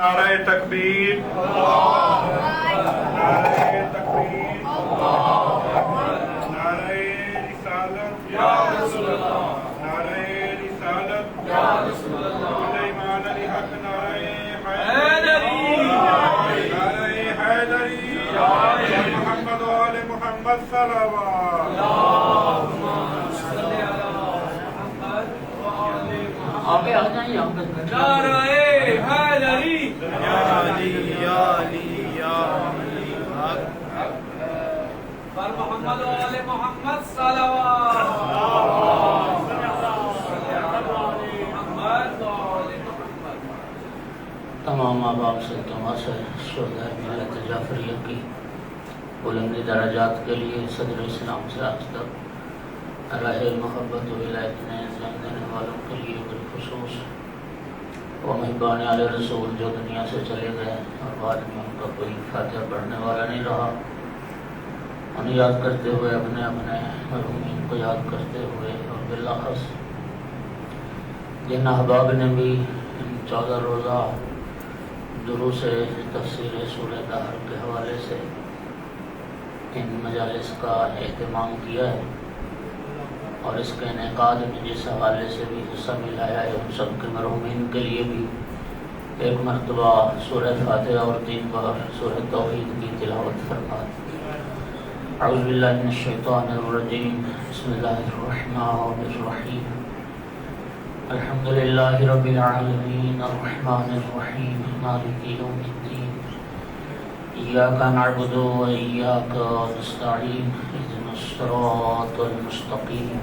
نعرہ تکبیر، نعرہ تکبیر، نعرہ رسالت، نعرہ رسالت، سلیمان علی حق، نعرہ حیدری، نعرہ حیدری، محمد و آل محمد صلوات۔ آگے آ جائیں یہاں پہ نعرہ حیدری، یا علی یا علی یا علی حق، بر محمد و آل محمد صلوات۔ تمام احباب سے تماشا شہداء ملت جعفریہ کی بلند درجات کے لیے صدر اسلام سے آج تک راہ محبت و ولایت میں انجام دینے والوں کے لیے بالخصوص وہ محبان علیہ رسول جو دنیا سے چلے گئے اور بعد میں ان کا کوئی فاتحہ پڑھنے والا نہیں رہا، انہیں یاد کرتے ہوئے اپنے مرحومین کو یاد کرتے ہوئے اور بالاخص جن احباب نے بھی ان 14 روزہ دروس تفسیر سورہ دہر کے حوالے سے ان مجالس کا اہتمام کیا ہے اور اس کے انعقاد میں جس حوالے سے بھی حصہ ملایا ہے، ان سب کے مرحومین کے لیے بھی ایک مرتبہ سورہ فاتحہ اور 3 بار سورہ توحید کی تلاوت فرمائیں۔ اعوذ باللہ من الشیطان الرجیم، بسم اللہ الرحمن الرحیم، الحمد للہ رب العالمین، الرحمن الرحیم، مالک یوم الدین، ایاک نعبد و ایاک نستعین، اهدنا الصراط المستقیم،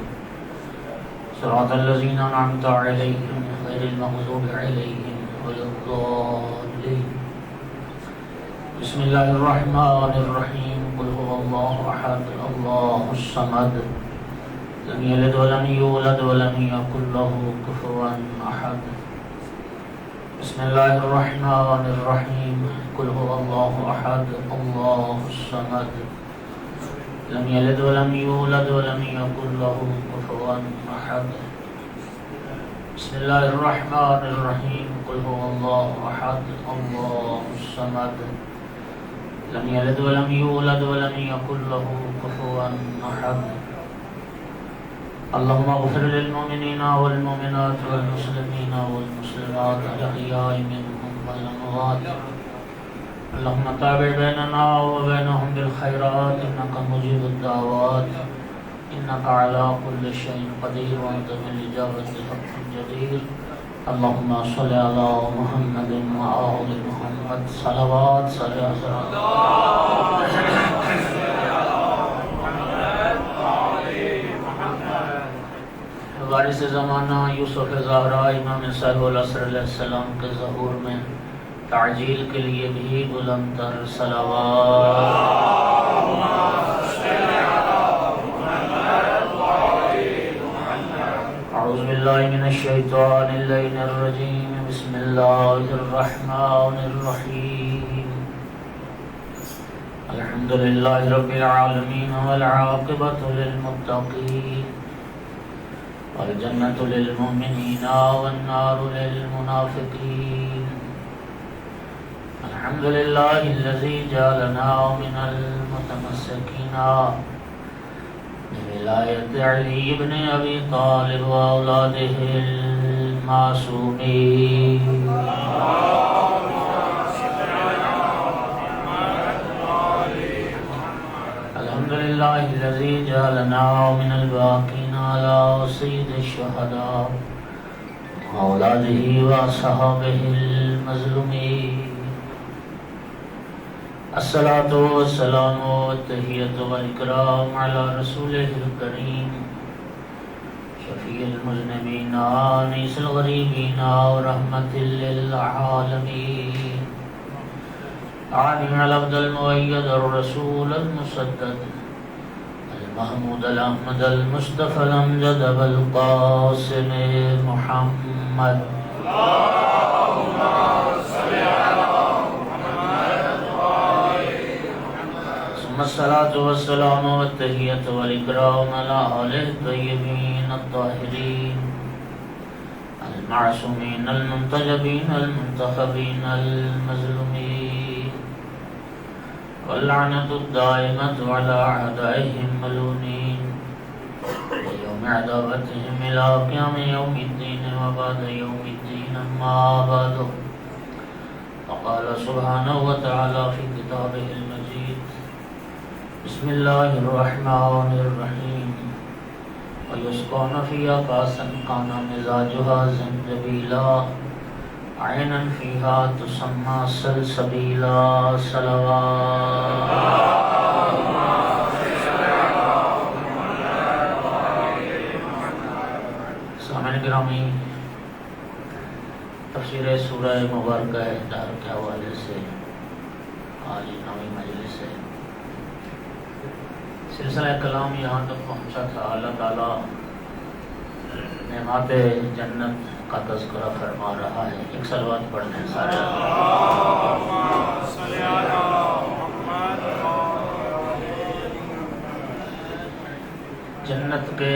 صراط الذین انعمت علیہم غیر المغضوب علیہم ولا الضالین۔ بسم اللہ الرحمن الرحیم، قل هو اللہ احد اللہ الصمد، لم یلد ولم یولد ولم یکن له کفوا احد۔ بسم اللہ الرحمن الرحیم، قل هو اللہ احد اللہ الصمد، لم یلد ولم یولد ولم یکن له کفوا احد۔ بسم اللہ الرحمن الرحیم، قل هو اللہ احد اللہ الصمد، لم یلد ولم یولد ولم یکن له کفوا احد۔ اللهم اغفر للمؤمنین والمؤمنات والمسلمین والمسلمات الاحیاء منهم والاموات، اللهم تابع بیننا وبینهم بالخیرات انك مجیب الدعوات، انك على كل شيء قدیر وانت بالاجابة حق جدیر۔ اللهم صل على محمد وآل محمد صلوات صلی وارث زمانہ یوسف زہرا امام صاحب العصر علیہ السلام کے ظہور میں تعجیل کے لیے بھی بلند تر صلوات۔ اعوذ باللہ من الشیطان اللعین الرجیم، بسم اللہ الرحمن الرحیم، الحمد للہ رب العالمین والعاقبۃ للمتقین، والجنة للمؤمنین والنار للمنافقین، الحمد للہ الذی جعلنا من المتمسکین بولایت علی بن ابی طالب واولادہ المعصومین۔ الحمد للہ الذی جعلنا من الباقین على سید الشہداء واولادہ واصحابہ المظلومین۔ الصلاۃ والسلام والتحیۃ والاکرام علی رسولہ الکریم شفیع المذنبین انیس الغریبین ورحمۃ للعالمین، عالم العبد المؤید الرسول المسدد محمود الاحمد المصطفى الامجد بالقاسم محمد۔ اللهم صل على محمد ثم الصلاة والسلام والتحية والإكرام على آله الطيبين الطاهرين المعصومين المنتجبين المنتخبين المظلومين واللعنة الدائمة على أعدائهم ملعونين ويوم عداوتهم إلى قيام يوم الدين وبعد يوم الدين أما بعد فقال سبحانه وتعالى في كتابه المجيد بسم الله الرحمن الرحيم ويسقون فيها كأسا كان مزاجها زنجبيلا عينا فيها تسمى سلسبيلا صلوات سامعین گرامی، تفسیر سورہ مبارکہ دار کے حوالے سے آج نویں مجلس ہے۔ سلسلہ کلام یہاں تک پہنچا تھا، اللہ تعالیٰ نعمات جنت کا تذکرہ فرما رہا ہے۔ ایک صلوات پڑھنے ہیں سارے۔ جنت کے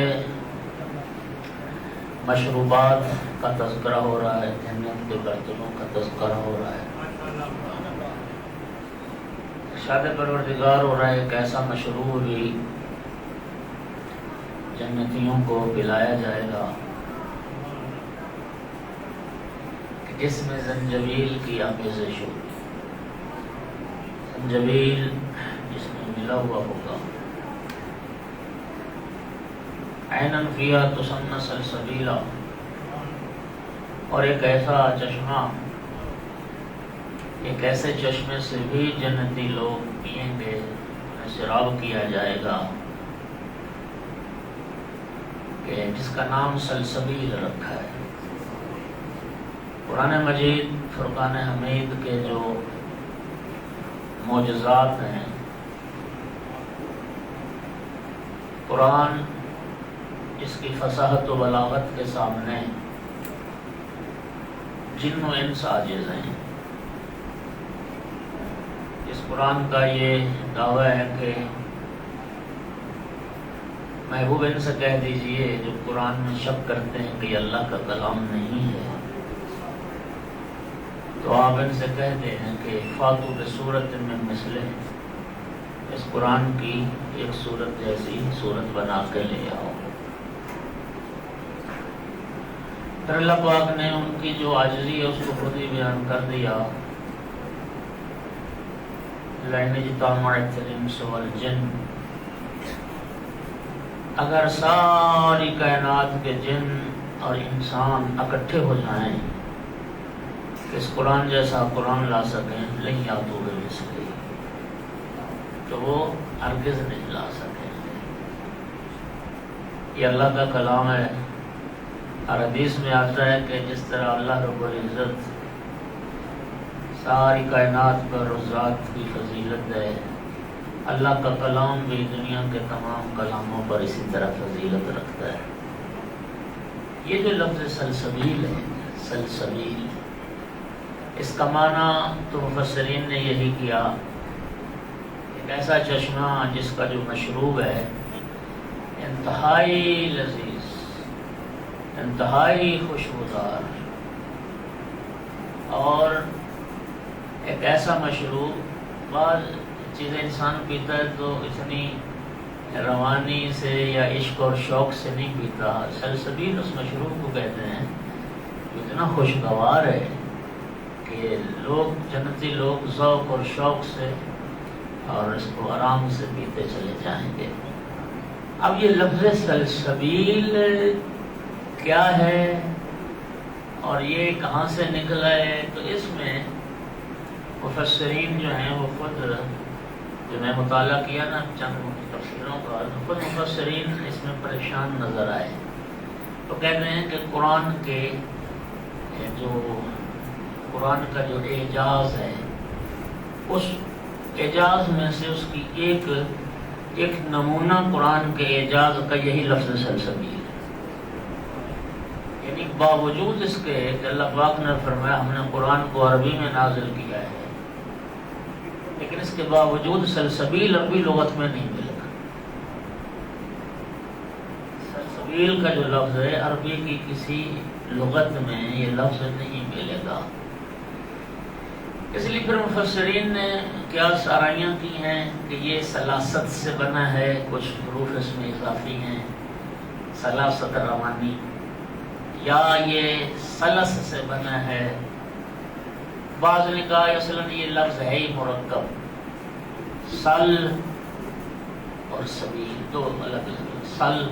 مشروبات کا تذکرہ ہو رہا ہے، جنت کے برتنوں کا تذکرہ ہو رہا ہے، ارشاد پروردگار ہو رہا ہے ایک ایسا مشروب بھی جنتیوں کو پلایا جائے گا کہ جس میں زنجبیل کی آمیزش ہوگی، زنجبیل جس میں ملا ہوا ہوگا، عینن فیہا تسمى سلسبیلا، اور ایک ایسا چشمہ، ایک ایسے چشمے سے بھی جنتی لوگ پئیں گے، شراب کیا جائے گا کہ جس کا نام سلسبیل رکھا ہے۔ قرآن مجید فرقان حمید کے جو معجزات ہیں، قرآن اس کی فصاحت و بلاغت کے سامنے جن و انس عاجز ہیں۔ اس قرآن کا یہ دعویٰ ہے کہ محبوب ان سے کہہ دیجئے جو قرآن میں شک کرتے ہیں کہ یہ اللہ کا کلام نہیں ہے، تو آپ ان سے کہہ دیں کہ فاتو بصورت من مثلہ، اس قرآن کی ایک صورت جیسی صورت بنا کے لے آؤ۔ پھر اللہ پاک نے ان کی جو عاجزی ہے اس کو خود ہی بیان کر دیا، لَإِنِ اجْتَمَعَتِ الْإِنسُ وَالْجِنُّ، اگر ساری کائنات کے جن اور انسان اکٹھے ہو جائیں کہ اس قرآن جیسا قرآن لا سکیں، لَن يَأْتُوا بِمِثْلِهِ، تو وہ ہرگز نہیں لا سکیں۔ یہ اللہ کا کلام ہے۔ اور حدیث میں آتا ہے کہ جس طرح اللہ رب العزت ساری کائنات پر ذات کی فضیلت ہے، اللہ کا کلام بھی دنیا کے تمام کلاموں پر اسی طرح فضیلت رکھتا ہے۔ یہ جو لفظ سلسبیل ہے، سلسبیل، اس کا معنی تو مفسرین نے یہی کیا، ایک ایسا چشمہ جس کا جو مشروب ہے انتہائی لذیذ، انتہائی خوشبودار، اور ایک ایسا مشروب، بعض چیزیں انسان پیتا ہے تو اتنی روانی سے یا عشق اور شوق سے نہیں پیتا، سلسبیل اس مشروب کو کہتے ہیں، اتنا خوشگوار ہے کہ لوگ، جنتی لوگ ذوق اور شوق سے اور اس کو آرام سے پیتے چلے جائیں گے۔ اب یہ لفظ سلسبیل کیا ہے اور یہ کہاں سے نکلا ہے، تو اس میں مفسرین جو ہیں وہ خود، جو میں مطالعہ کیا نا چند تفسیروں کا، خود مفسرین اس میں پریشان نظر آئے۔ تو کہتے ہیں کہ قرآن کے جو قرآن کا جو اعجاز ہے، اس اعجاز میں سے اس کی ایک نمونہ قرآن کے اعجاز کا یہی لفظ سلسبیل ہے۔ یعنی باوجود اس کے کہ اللہ پاک نے فرمایا ہم نے قرآن کو عربی میں نازل کیا ہے، لیکن اس کے باوجود سلسبیل عربی لغت میں نہیں ملے گا۔ سلسبیل کا جو لفظ ہے عربی کی کسی لغت میں یہ لفظ نہیں ملے گا. اس لیے پھر مفسرین نے کیا آرائیاں کی ہیں کہ یہ سلاست سے بنا ہے، کچھ حروف اس میں اضافی ہیں، سلاست روانی، یا یہ سلس سے بنا ہے. بعض نے کہا اصلاً یہ لفظ ہے ہی مرکب، سل اور سبیل دو الگ الگ. سل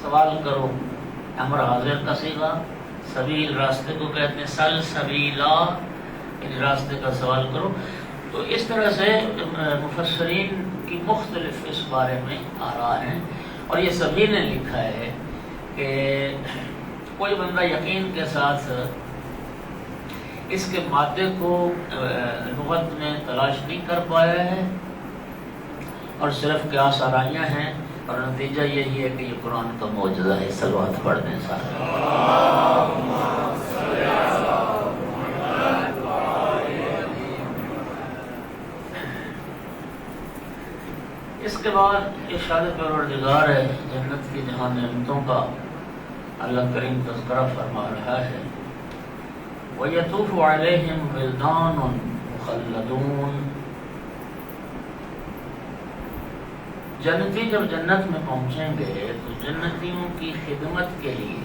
سوال کرو، امر حاضر کا صیغہ، سبیل راستے کو کہتے ہیں، سل سبیلا یعنی راستے کا سوال کرو. تو اس طرح سے مفسرین کی مختلف اس بارے میں آراء ہیں، اور یہ سبھی نے لکھا ہے کہ کوئی بندہ یقین کے ساتھ اس کے مادے کو لغت میں تلاش نہیں کر پایا ہے، اور صرف قیاس آرائیاں ہیں، اور نتیجہ یہی ہے کہ یہ قرآن کا معجزہ ہے. صلوات پڑھ دیں سارے. اس کے بعد ارشاد پروردگار ہے جنت کی جہاں نعمتوں کا اللہ کریم تذکرہ فرما رہا ہے. وَيَطُوفُ عَلَيْهِمْ وِلْدَانٌ مُخَلَّدُونَ. جنتی جب جنت میں پہنچیں گے تو جنتیوں کی خدمت کے لیے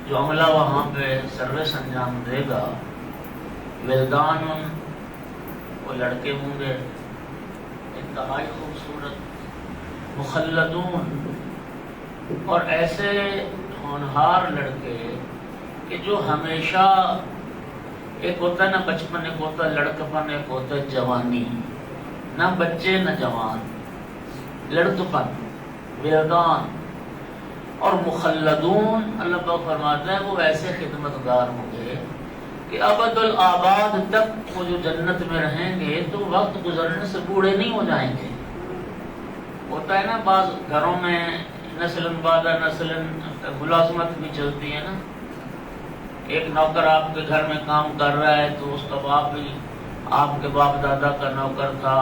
جو عملہ وہاں پہ سروس انجام دے گا، ولدان وہ لڑکے ہوں گے انتہائی خوبصورت، مخلدون اور ایسے ہونہار لڑکے کہ جو ہمیشہ، ایک ہوتا ہے نا بچپن، ایک ہوتا ہے لڑکپن، ایک ہوتا ہے جوانی، نہ بچے نہ جوان، لڑکپن، ولدان. اور مخلدون اللہ پاک فرماتا ہے وہ ایسے خدمتگار ہوں گے کہ ابد الآباد تک وہ جو جنت میں رہیں گے تو وقت گزرنے سے بوڑھے نہیں ہو جائیں گے. ہوتا ہے نا بعض گھروں میں نسل بعد نسل ملازمت بھی چلتی ہے نا. ایک نوکر آپ کے گھر میں کام کر رہا ہے تو اس کا باپ بھی آپ کے باپ دادا کا نوکر تھا،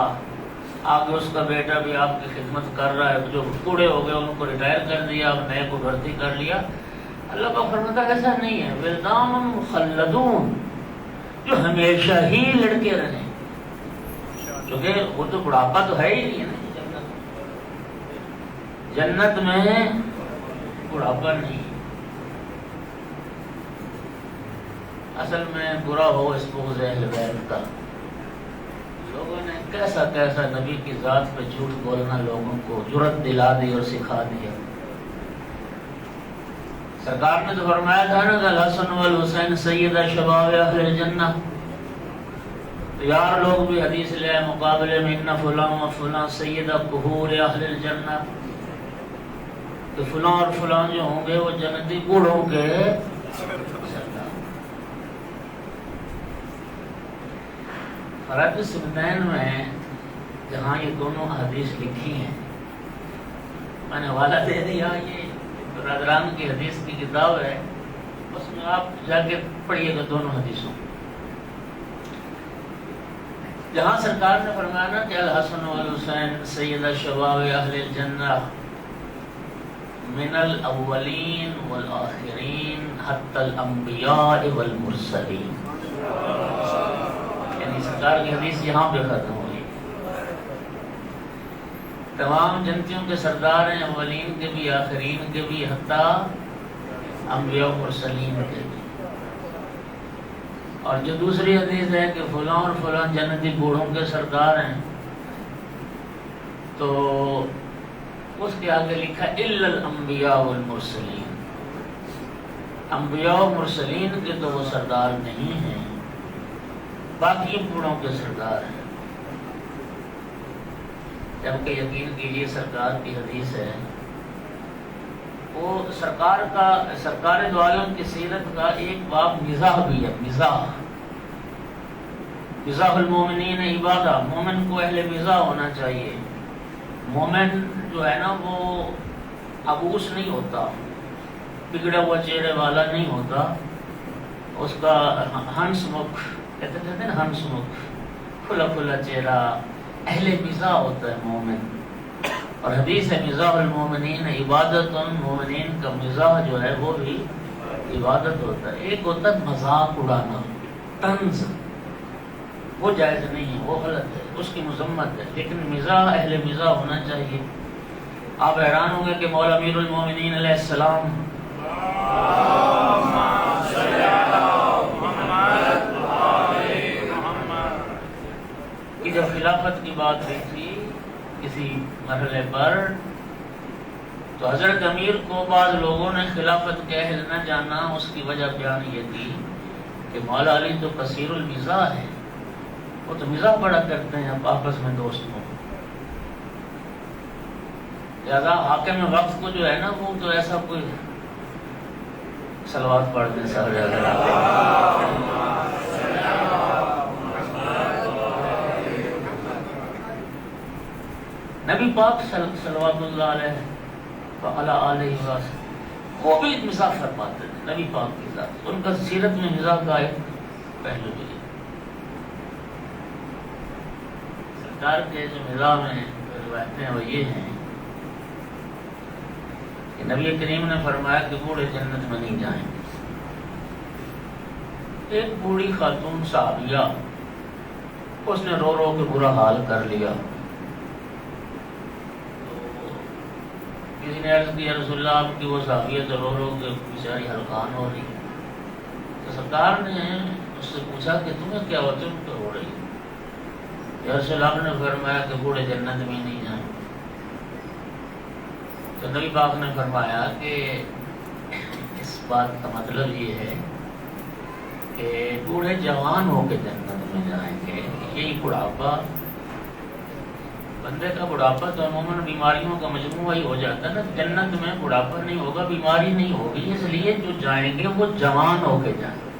آگے اس کا بیٹا بھی آپ کی خدمت کر رہا ہے، جو بوڑھے ہو گئے ان کو ریٹائر کر دیا، اب نئے کو بھرتی کر لیا. اللہ کا فرماتا ہے ایسا نہیں ہے، ولدان مخلدون جو ہمیشہ ہی لڑکے رہیں، کیونکہ وہ تو بڑھاپا تو ہے ہی نہیں ہے نا. جنت میں بڑھاپا نہیں. اصل میں برا ہو اس بغض اہل بیت کا. لوگوں نے کیسا کیسا نبی کی ذات پہ جھوٹ بولنا لوگوں کو جرت دلا دی اور سکھا دیا. سرکار نے تو فرمایا تھا نا کہ الحسن والحسین سیدہ شباب اہل الجنہ. تو یار لوگ بھی حدیث لے آئے مقابلے میں ان فلاں و فلاں سیدہ کہور اہل الجنہ، کہ فلاں اور فلاں جو ہوں گے وہ جنتی بوڑھوں کے رد سمدین میں جہاں یہ دونوں حدیث لکھی ہیں، میں نے حوالہ دے دیا. یہ برادران کی حدیث کی کتاب ہے، اس میں آپ جا کے پڑھیے گا دونوں حدیثوں. جہاں سرکار نے فرمایا نا کہ الحسن والحسین سیدہ شباب اہل الجنہ من الاولین والآخرین حتی الانبیاء والمرسلین، سرکار کی حدیث یہاں پہ ختم ہوئی. تمام جنتیوں کے سردار ہیں، اولین کے بھی آخرین کے بھی، حتیٰ انبیاء و مرسلین کے بھی. اور جو دوسری حدیث ہے کہ فلاں اور فلاں جنتی بوڑھوں کے سردار ہیں، تو اس کے آگے لکھا الا الانبیاء والمرسلین، انبیاء و مرسلین کے تو وہ سردار نہیں ہیں، باقی بوڑھوں کے سردار ہیں. جبکہ یقین کیجیے سرکار کی حدیث ہے، وہ سرکار دو عالم کی سیرت کا ایک باب مزاح بھی ہے. مزاح المومنین عبادہ، مومن کو اہل مزاح ہونا چاہیے. مومن جو ہے نا وہ عبوس نہیں ہوتا، بگڑا ہوا چہرے والا نہیں ہوتا، اس کا ہنس مکھ کہتے ہیں نا، ہنس مکھ، کھلا کھلا چہرہ، اہل مزاح ہوتا ہے مومن. اور حدیث ہے مزاح المومنین عبادت، مومنین کا مزاح جو ہے وہ بھی عبادت ہوتا ہے، ایک ہوتا ہے مذاق اڑانا، طنز، وہ جائز نہیں ہے، وہ غلط ہے، اس کی مذمت ہے، لیکن مزاح اہل مزاح ہونا چاہیے۔ آپ حیران ہوں گے کہ مولا امیر المومنین علیہ السلام کی جب خلافت کی بات ہوئی تھی کسی مرحلے پر، تو حضرت امیر کو بعض لوگوں نے خلافت کے اہل نہ جانا، اس کی وجہ بیان یہ تھی کہ مولا علی تو کثیر المزاح ہے، وہ تو مزاح بڑا کرتے ہیں آپس میں دوستوں، لہذا حاکم وقت کو جو ہے نا وہ تو ایسا کوئی صلوات پڑھ دیں سارے نبی پاک صلوات اللہ علیہ وعلی آلہ وسلم وہ بھی مزاح فرماتے تھے، نبی پاک کی ذات، ان کا سیرت میں مزاح کا ایک پہلو بھی ہے۔ سرکار کے جو مزاح میں روایتیں وہ یہ ہیں کہ نبی کریم نے فرمایا کہ بوڑھے جنت میں نہیں جائیں گے۔ ایک بوڑھی خاتون صحابیہ، اس نے رو رو کے برا حال کر لیا، کسی نے عرض کی یا رسول اللہ آپ کی وہ صحابیہ تو رو رو کے بیچاری ہلکان ہو رہی، تو سرکار نے اس سے پوچھا کہ تمہیں کیا ہوا، تم کیوں رو رہی؟ یا رسول اللہ نے فرمایا کہ بوڑھے جنت میں نہیں جائیں۔ تو نبی پاک نے فرمایا کہ اس بات کا مطلب یہ ہے کہ بوڑھے جوان ہو کے جنت میں جائیں گے۔ یہی بڑھاپا، بندے کا بڑھاپا تو عموماً بیماریوں کا مجموعہ ہی ہو جاتا ہے نا، جنت میں بڑھاپا نہیں ہوگا، بیماری نہیں ہوگی، اس لیے جو جائیں گے وہ جوان ہو کے جائیں گے۔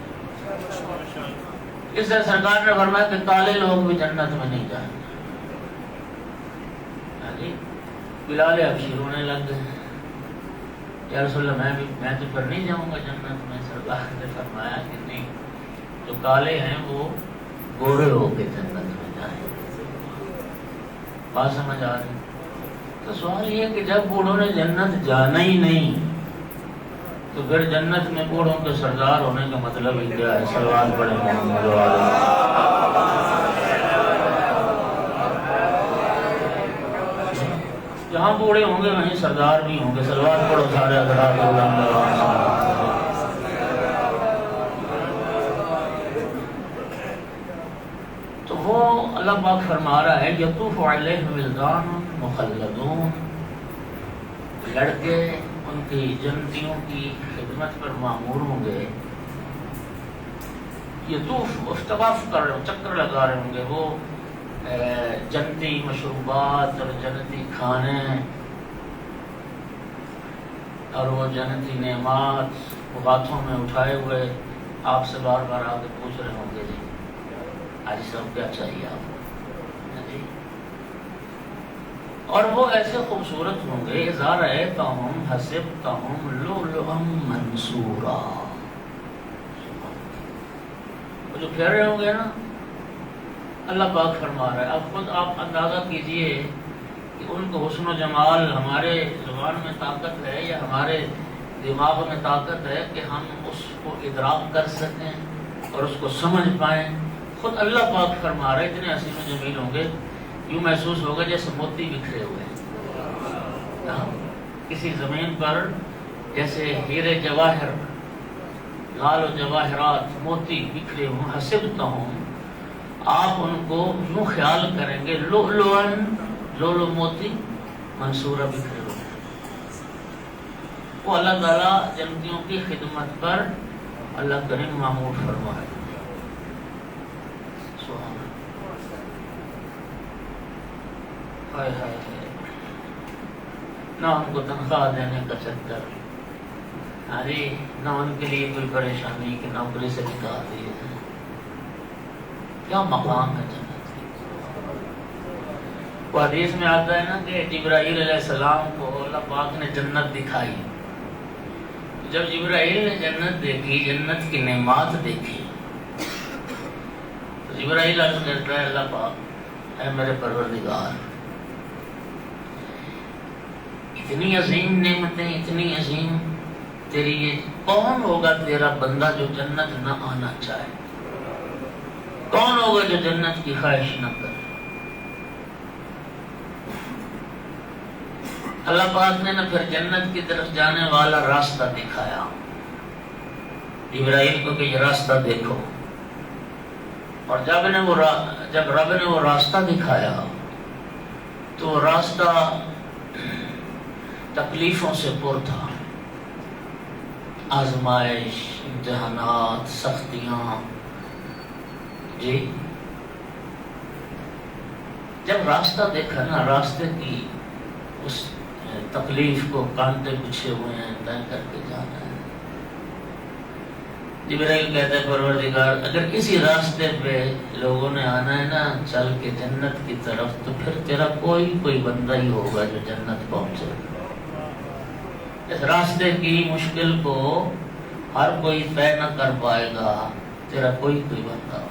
اس سے سرکار نے فرمایا کہ کالے لوگ بھی جنت میں نہیں جائیں گے۔ بلال حبشی رونے لگ گئے، یا رسول اللہ میں تو پھر نہیں جاؤں گا جنت میں۔ سرکار نے فرمایا کہ نہیں، جو کالے ہیں وہ گورے ہو کے جنت میں جائیں گے۔ بات سمجھ آ رہی؟ تو سوال یہ کہ جب بوڑھوں نے جنت جانا ہی نہیں تو پھر جنت میں بوڑھوں کے سردار ہونے کا مطلب ہی کیا ہے؟ سوال پڑے محمد والے۔ جہاں بوڑھے ہوں گے وہیں سردار بھی ہوں گے، سلوات پڑھو سارے حضرات اللہ۔ تو وہ اللہ پاک فرما رہا ہے یطوف علیہم ولدان مخلدون، لڑکے ان کی جنتیوں کی خدمت پر معمور ہوں گے، یطوف طواف کر رہے ہوں، چکر لگا رہے ہوں گے، وہ جنتی مشروبات اور جنتی کھانے اور وہ جنتی نعمات وہ ہاتھوں میں اٹھائے ہوئے آپ سے بار بار آ کے پوچھ رہے ہوں گے، جی آج سب کیا چاہیے آپ کو؟ اور وہ ایسے خوبصورت ہوں گے، اذا رأیتہم حسبتہم لؤلؤا منثورا، وہ جو کہہ رہے ہوں گے نا، اللہ پاک فرما رہا ہے، اب خود آپ اندازہ کیجئے کہ ان کو حسن و جمال ہمارے زبان میں طاقت ہے یا ہمارے دماغ میں طاقت ہے کہ ہم اس کو ادراک کر سکیں اور اس کو سمجھ پائیں؟ خود اللہ پاک فرما رہے اتنے حسین و جمیل ہوں گے، یوں محسوس ہوگا جیسے موتی بکھرے ہوئے ہیں کسی زمین پر، جیسے ہیرے جواہر، لال و جواہرات، موتی بکھرے ہوں۔ حسبتہم، آپ ان کو یوں خیال کریں گے، لؤلؤا، لؤلؤ موتی، منصورہ بکھرے ہوئے۔ وہ اللہ تعالیٰ جنتیوں کی خدمت پر اللہ کریم معمور فرمائے۔ سبحان اللہ، ہائے ہائے ہائے، نہ ان کو تنخواہ دینے کا چکر، ارے نہ ان کے لیے کوئی پریشانی کہ نوکری سے نکال دیے، کیا مقام ہے جنت۔ وہ حدیث میں آتا ہے نا کہ جبرائیل علیہ السلام کو اللہ پاک نے جنت دکھائی، جب جبرائیل نے جنت دیکھی، جنت کی نعمات دیکھی، تو جبرائیل عرض کرتا ہے اللہ پاک اے میرے پروردگار، اتنی عظیم نعمتیں، اتنی عظیم تیری یہ کون ہوگا تیرا بندہ جو جنت نہ آنا چاہے؟ کون ہوگا جو جنت کی خواہش نہ کرے؟ اللہ پاک نے پھر جنت کی طرف جانے والا راستہ دکھایا ابراہیم کو کہ یہ راستہ دیکھو، اور جب رب نے وہ راستہ دکھایا تو وہ راستہ تکلیفوں سے پر تھا، آزمائش، امتحانات، سختیاں۔ جی جب راستہ دیکھا نا، راستے کی اس تکلیف کو کانٹے بچھے ہوئے ہیں، طے کر کے جانا ہے۔ جبرائیل کہتا ہے پروردگار اگر اسی راستے پہ لوگوں نے آنا ہے نا چل کے جنت کی طرف، تو پھر تیرا کوئی بندہ ہی ہوگا جو جنت پہنچے۔ اس راستے کی مشکل کو ہر کوئی طے نہ کر پائے گا، تیرا کوئی بندہ ہوگا۔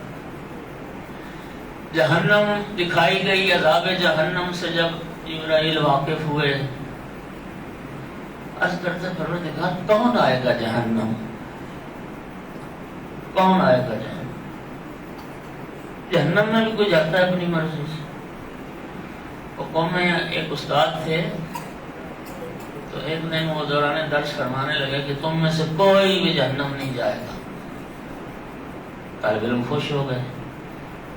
جہنم دکھائی گئی، عذاب جہنم سے جب جبرائیل واقف ہوئے، عرض کرتے پروردگار کون آئے گا جہنم؟ کون آئے گا جہنم؟ جہنم میں بھی کوئی جاتا ہے اپنی مرضی سے۔ وہ قوم میں ایک استاد تھے، تو ایک دن وہ دوران درس فرمانے لگے کہ تم میں سے کوئی بھی جہنم نہیں جائے گا۔ طالب علم خوش ہو گئے،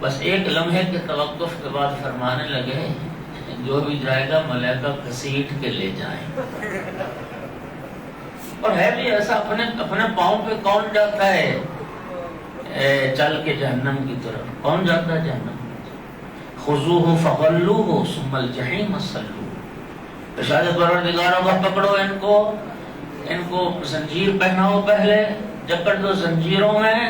بس ایک لمحے کے توقف کے بعد فرمانے لگے جو بھی جائے گا ملائکہ گھسیٹ کے لے جائیں۔ اور ہے بھی ایسا، اپنے پاؤں پہ کون جاتا ہے چل کے جہنم کی طرف؟ کون جاتا ہے جہنم؟ خذوہ فغلوہ ثم الجحیم صلوہ۔ ارشاد پروردگار کا پکڑو ان کو زنجیر پہناؤ، پہلے جکڑ دو زنجیروں میں،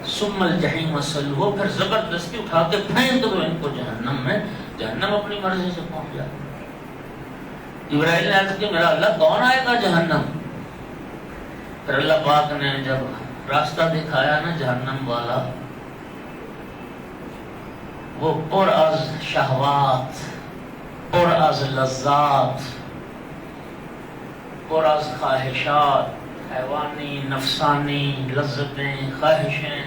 ثم الجحیم صلوہ، پھر زبردستی اٹھا کے پھینک دو ان کو جہنم میں۔ جہنم اپنی مرضی سے پہنچ جائے۔ جبرائیل نے عرض کیا میرا اللہ کون آئے گا جہنم؟ پھر اللہ پاک نے جب راستہ دکھایا نا جہنم والا، وہ پر از شہوات، پر از لذات، پر از خواہشات، حیوانی نفسانی لذتیں، خواہشیں،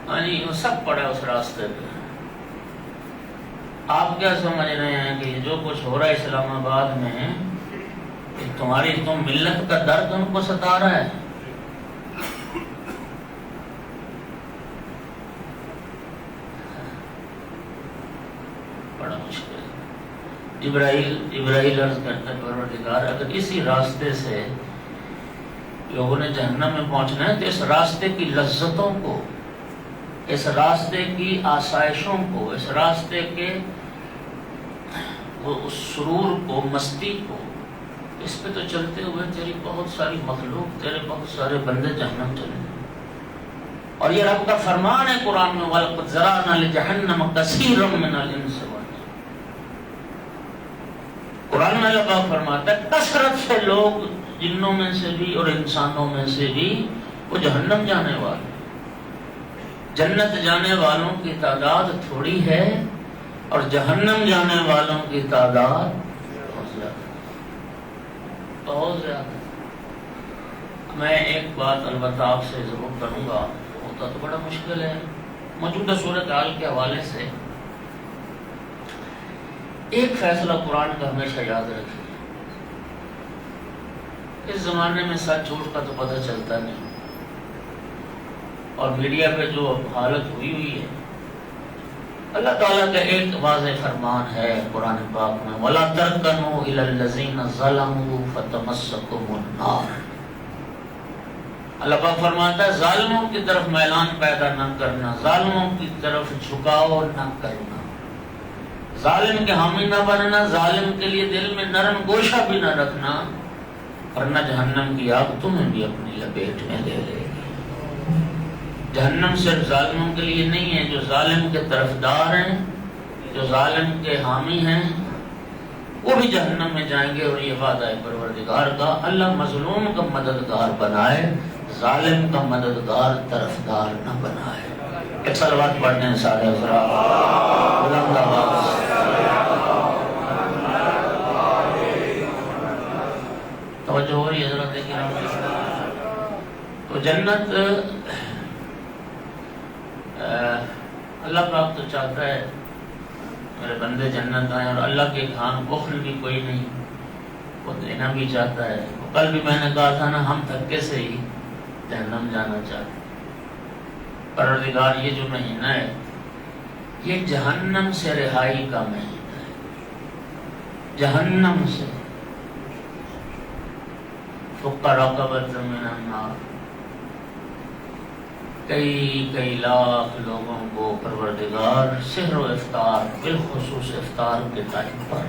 یعنی وہ سب پڑا اس راستے پہ۔ آپ کیا سمجھ رہے ہیں کہ جو کچھ ہو رہا ہے اسلام آباد میں، تم ملت کا درد ان کو ستا رہا ہے؟ بڑا مشکل ہے۔ جبرائیل عرض کرتا ہے پروردگار اگر اسی راستے سے لوگوں نے جہنم میں پہنچنا ہے تو اس راستے کی لذتوں کو، اس راستے کی آسائشوں کو، اس راستے کے اس سرور کو، مستی کو، اس پہ تو چلتے ہوئے تیری بہت ساری مخلوق، تیرے بہت سارے بندے جہنم چلے گئے۔ اور یہ رب کا فرمان ہے قرآن میں وَلَقَدْ ذَرَأْنَا لِجَهَنَّمَ كَثِيرًا مِنَ الْإِنسِ وَالْجِنِّ۔ قرآن میں اللہ پاک فرماتا ہے کثرت سے لوگ جنوں میں سے بھی اور انسانوں میں سے بھی وہ جہنم جانے والے۔ جنت جانے والوں کی تعداد تھوڑی ہے اور جہنم جانے والوں کی تعداد بہت زیادہ۔ میں ایک بات البتہ آپ سے ضرور کروں گا، ہوتا تو بڑا مشکل ہے موجودہ صورتحال کے حوالے سے۔ ایک فیصلہ قرآن کا ہمیشہ یاد رکھیے، اس زمانے میں سچ جھوٹ کا تو پتہ چلتا نہیں، اور میڈیا پہ جو حالت ہوئی ہے، اللہ تعالیٰ کا ایک واضح فرمان ہے قرآن پاک میں وَلَا تَرْكَنُوا إِلَى الَّذِينَ ظَلَمُوا فَتَمَسَّكُمُ النَّارُ۔ اللہ پاک فرماتا ہے ظالموں کی طرف میلان پیدا نہ کرنا، ظالموں کی طرف جھکاؤ نہ کرنا، ظالم کے حامی نہ بننا، ظالم کے لیے دل میں نرم گوشہ بھی نہ رکھنا، ورنہ جہنم کی آگ تمہیں بھی اپنی لپیٹ میں لے لے گی۔ جہنم صرف ظالموں کے لیے نہیں ہے، جو ظالم کے طرفدار ہیں، جو ظالم کے حامی ہیں، وہ بھی جہنم میں جائیں گے۔ اور یہ وعدہ ہے پروردگار کا، اللہ مظلوم کا مددگار بنائے، ظالم کا مددگار طرفدار نہ بنائے۔ ایک صلوات پڑھتے ہیں سارے حضرات۔ بلند آواز توجہ ہو رہی ہے حضرت کرام۔ جنت اللہ پاک تو چاہتا ہے میرے بندے جنت آئیں، اور اللہ کے ہاں بخل بھی کوئی نہیں، وہ دینا بھی چاہتا ہے۔ کل بھی میں نے کہا تھا نا، ہم تھکے سے ہی جہنم جانا چاہتے ہیں۔ پروردگار یہ جو مہینہ ہے یہ جہنم سے رہائی کا مہینہ ہے، جہنم سے فک رقبۃ من النار، کئی لاکھ لوگوں کو پروردگار سحر و افطار، بالخصوص افطار کے ٹائم پر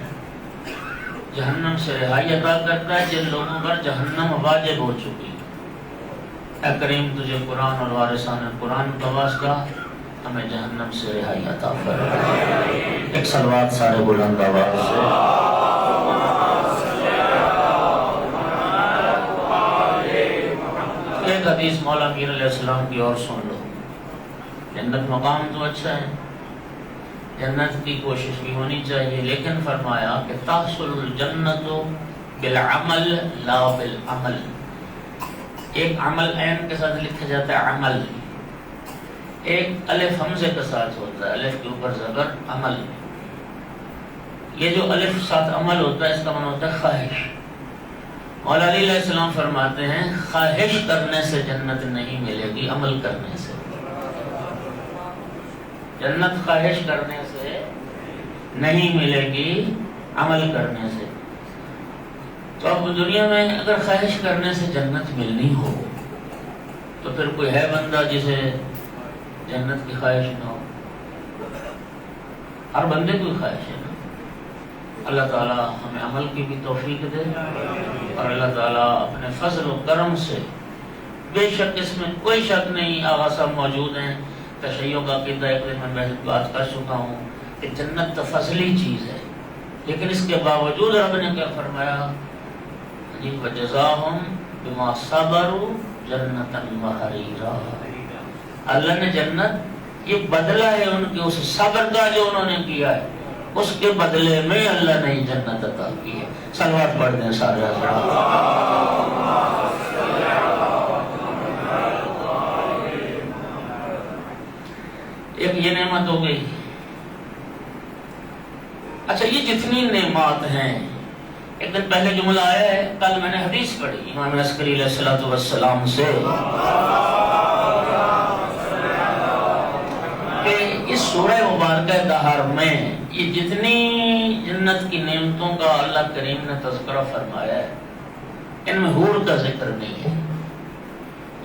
جہنم سے رہائی عطا کرتا ہے جن لوگوں پر جہنم واجب ہو چکی ہے۔ اے کریم تجھے قرآن اور وارثان قرآن کا واسطہ ہمیں جہنم سے رہائی عطا فرما۔ ایک صلوات سارے بلند آواز سے۔ ایک حدیث مولا میر علیہ السلام کی اور سن لو۔ جنت مقام تو اچھا ہے، جنت کی کوشش بھی ہونی چاہیے، لیکن فرمایا کہ تحصل الجنت بالعمل لا بالعمل۔ ایک عمل عین کے ساتھ لکھا جاتا ہے عمل، ایک الف حمزے کے ساتھ ہوتا ہے، الف کے اوپر زبر عمل۔ یہ جو الف ساتھ عمل ہوتا ہے اس کا معنی ہوتا ہے خواہش۔ مولا علی علیہ السلام فرماتے ہیں خواہش کرنے سے جنت نہیں ملے گی، عمل کرنے سے۔ جنت خواہش کرنے سے نہیں ملے گی، عمل کرنے سے۔ تو اب دنیا میں اگر خواہش کرنے سے جنت ملنی ہو تو پھر کوئی ہے بندہ جسے جنت کی خواہش نہ ہو؟ ہر بندے کو خواہش ہے نا۔ اللہ تعالیٰ ہمیں عمل کی بھی توفیق دے، اور اللہ تعالیٰ اپنے فضل و کرم سے، بے شک اس میں کوئی شک نہیں، آغا صاحب موجود ہیں، تشیع کا عقیدہ ایک دن میں بات کر چکا ہوں کہ جنت تو فضلی چیز ہے، لیکن اس کے باوجود رب نے کیا فرمایا؟ وَجَزَاهُمْ بِمَا صَبَرُوا جَنَّةً وَحَرِيرًا۔ اللہ نے جنت یہ بدلہ ہے ان کے اس صبر کا جو انہوں نے کیا ہے، اس کے بدلے میں اللہ نے جنت عطا کی ہے۔ صلوات پڑھ دیں سارے حضرات۔ ایک یہ نعمت ہو گئی۔ اچھا، یہ جتنی نعمات ہیں، ایک دن پہلے جملہ آیا ہے، کل میں نے حدیث پڑھی امام عسکری علیہ الصلوۃ والسلام سے کہ اس سورہ مبارکہ دہر میں یہ جتنی جنت کی نعمتوں کا اللہ کریم نے تذکرہ فرمایا ہے، ان میں حور کا ذکر نہیں ہے۔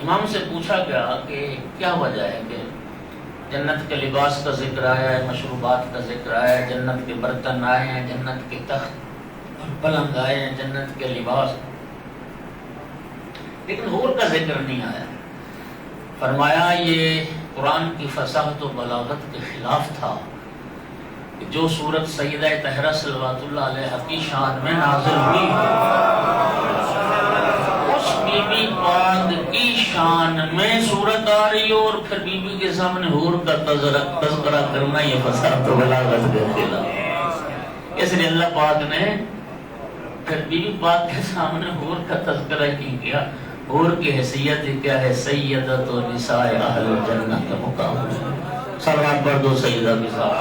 امام سے پوچھا گیا کہ کیا وجہ ہے کہ جنت کے لباس کا ذکر آیا ہے، مشروبات کا ذکر آیا ہے، جنت کے برتن آئے ہیں، جنت کے تخت پلنگ آئے ہیں، جنت کے لباس، لیکن حور کا ذکر نہیں آیا۔ فرمایا یہ قرآن کی فصاحت و بلاغت کے خلاف تھا کہ جو سورت سیدہ طاہرہ صلوات اللہ علیہ کی شان میں نازل ہوئی اس بی بی پاک کی شان میں سورت آ رہی ہو، اور پھر بی بی کے سامنے حور کا تذکرہ کرنا یہ فصاحت و بلاغت کے خلاف۔ اس لیے اللہ پاک نے پھر بی بی پاک کے سامنے حور کا تذکرہ نہیں کیا۔ حور کی حیثیت کیا ہے؟ سیدۃ نساء اہل الجنہ کا مقام ہے۔ صلوات پڑھ دو سیدہ کے ساتھ۔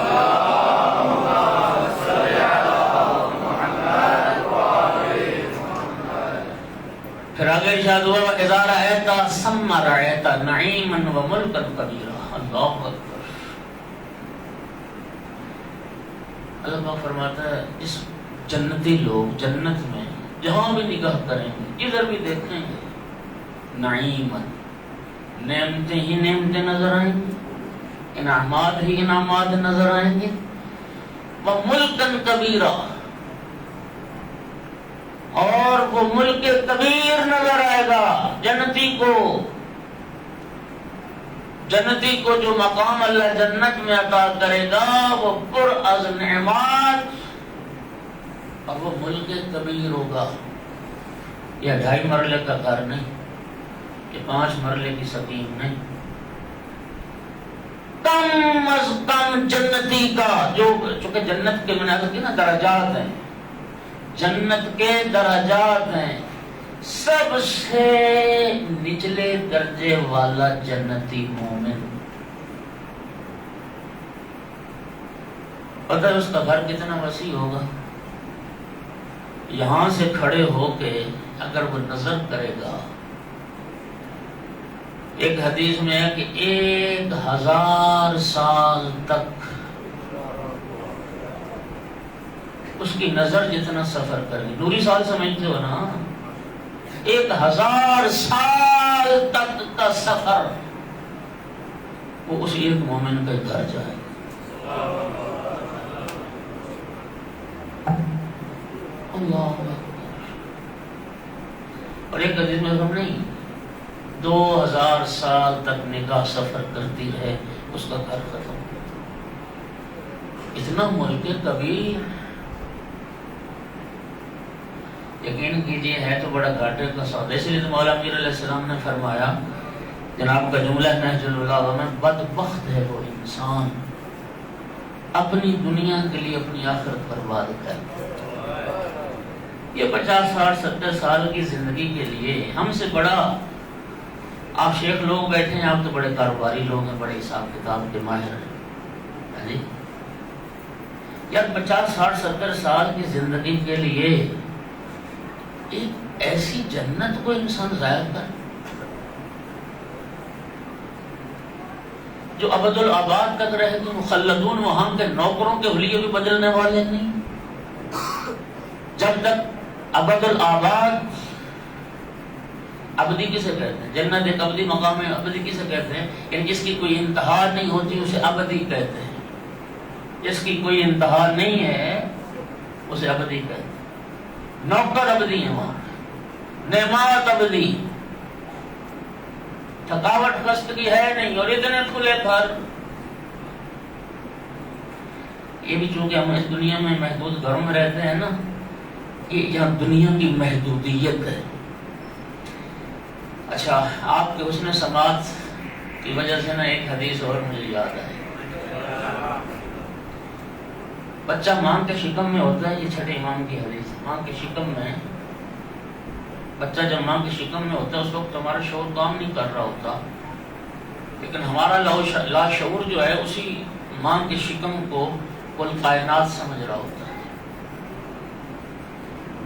پھر آگے ارشاد ہوا اذا رأیت ثم رأیت نعیما وملکا کبیرا۔ اللہ اکبر۔ اللہ فرماتا ہے اس جنتی لوگ جنت میں جہاں بھی نگاہ کریں گے، جدھر بھی دیکھیں گے، نعیماً، نعمتیں ہی نعمتیں نظر آئیں گی، انعامات ہی انعامات نظر آئیں گے، وَمُلْكًا كَبِيرًا، اور وہ ملک کبیر نظر آئے گا جنتی کو۔ جنتی کو جو مقام اللہ جنت میں عطا کرے گا وہ پر از نعمات، اور وہ ملک کبیر ہوگا۔ یہ 2.5 مرلے کا گھر نہیں، یہ 5 مرلے کی سکیم نہیں، کم از کم جنتی کا جو، چونکہ جنت کے مناظر کی نا درجات ہیں، جنت کے درجات ہیں، سب سے نچلے درجے والا جنتی مومن، پتہ ہے اس کا گھر کتنا وسیع ہوگا؟ یہاں سے کھڑے ہو کے اگر وہ نظر کرے گا، ایک حدیث میں ہے کہ 1000 سال تک اس کی نظر جتنا سفر کرے، نوری سال سمجھتے ہو نا، 1000 سال تک کا سفر وہ اس ایک مومن کے گھر جائے گا۔ اللہ اکبر۔ اور ایک حدیث میں ہم نہیں، 2000 سال تک نگاہ سفر کرتی ہے اس کا گھر ختم۔ اتنا ملک کبیر، یقین کیجیے ہے تو بڑا گھاٹے کا سودا۔ اس لیے تو مولا امیر علیہ السلام نے فرمایا، جناب کا جملہ نہج البلاغہ میں، بدبخت ہے وہ انسان اپنی دنیا کے لیے اپنی آخرت برباد کرتا ہے۔ یہ 50 60 70 سال کی زندگی کے لیے ہم سے بڑا، آپ شیخ لوگ بیٹھے ہیں، آپ تو بڑے کاروباری لوگ ہیں، بڑے حساب کتاب کے ماہر ہیں، یار 50 60 70 سال کی زندگی کے لیے ایک ایسی جنت کو انسان ضائع کر، جو ابد الآباد تک رہے گی، مخلدون، وہاں کے نوکروں کے حلیے بھی بدلنے والے نہیں، جب تک ابد الآباد۔ ابدی کسے کہتے ہیں؟ جنت ایک ابدی مقام ہے، ابدی کسے کہتے ہیں؟ یعنی جس کی کوئی انتہا نہیں ہوتی اسے ابدی کہتے ہیں، جس کی کوئی انتہا نہیں ہے اسے ابدی کہتے ہیں۔ نوکر ابدی ہیں وہاں، نعمات ابدی، تھکاوٹ خستگی ہے نہیں، اور اتنے کھلے گھر۔ یہ بھی چونکہ ہم اس دنیا میں محدود گھروں میں رہتے ہیں نا، یہ یہاں دنیا کی محدودیت ہے۔ اچھا، آپ کے حسن سماعت کی وجہ سے نا ایک حدیث اور مجھے یاد ہے۔ بچہ ماں کے شکم میں ہوتا ہے، یہ چھٹے امام کی حدیث، ماں کے شکم میں، بچہ جب ماں کے شکم میں ہوتا ہے اس وقت ہمارا شعور کام نہیں کر رہا ہوتا، لیکن ہمارا لاشعور جو ہے اسی ماں کے شکم کو کل کائنات سمجھ رہا ہوتا ہے۔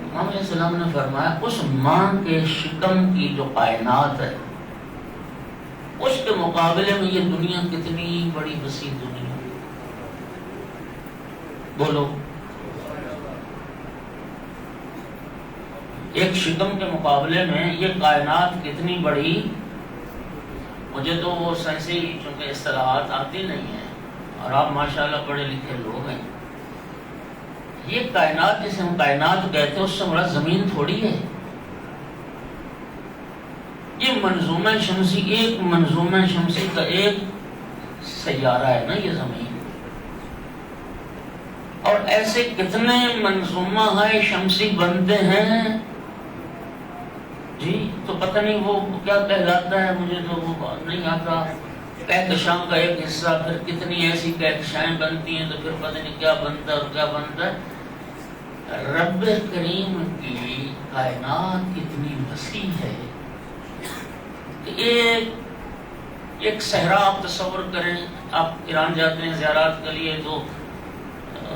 امام علیہ السلام نے فرمایا، اس ماں کے شکم کی جو کائنات ہے اس کے مقابلے میں یہ دنیا کتنی بڑی وسیع دنیا ہے، بولو۔ ایک شکم کے مقابلے میں یہ کائنات کتنی بڑی، مجھے تو وہ سائنسی چونکہ اصطلاحات آتی نہیں ہیں، اور آپ ماشاءاللہ پڑھے لکھے لوگ ہیں، یہ کائنات جسے ہم کائنات کہتے ہیں اس سے بڑا زمین تھوڑی ہے۔ یہ منظومہ شمسی، ایک منظومہ شمسی کا ایک سیارہ ہے نا یہ زمین، اور ایسے کتنے منظومہ ہے شمسی بنتے ہیں جی، تو پتہ نہیں وہ کیا کہلاتا ہے، مجھے تو وہ نہیں آتا، کہکشاں کا ایک حصہ، پھر کتنی ایسی کہکشائیں بنتی ہیں، تو پھر پتہ نہیں کیا بنتا ہے اور کیا بنتا ہے۔ رب کریم کی کائنات اتنی وسیع ہے کہ ایک صحرا آپ تصور کریں، آپ ایران جاتے ہیں زیارات کے لیے تو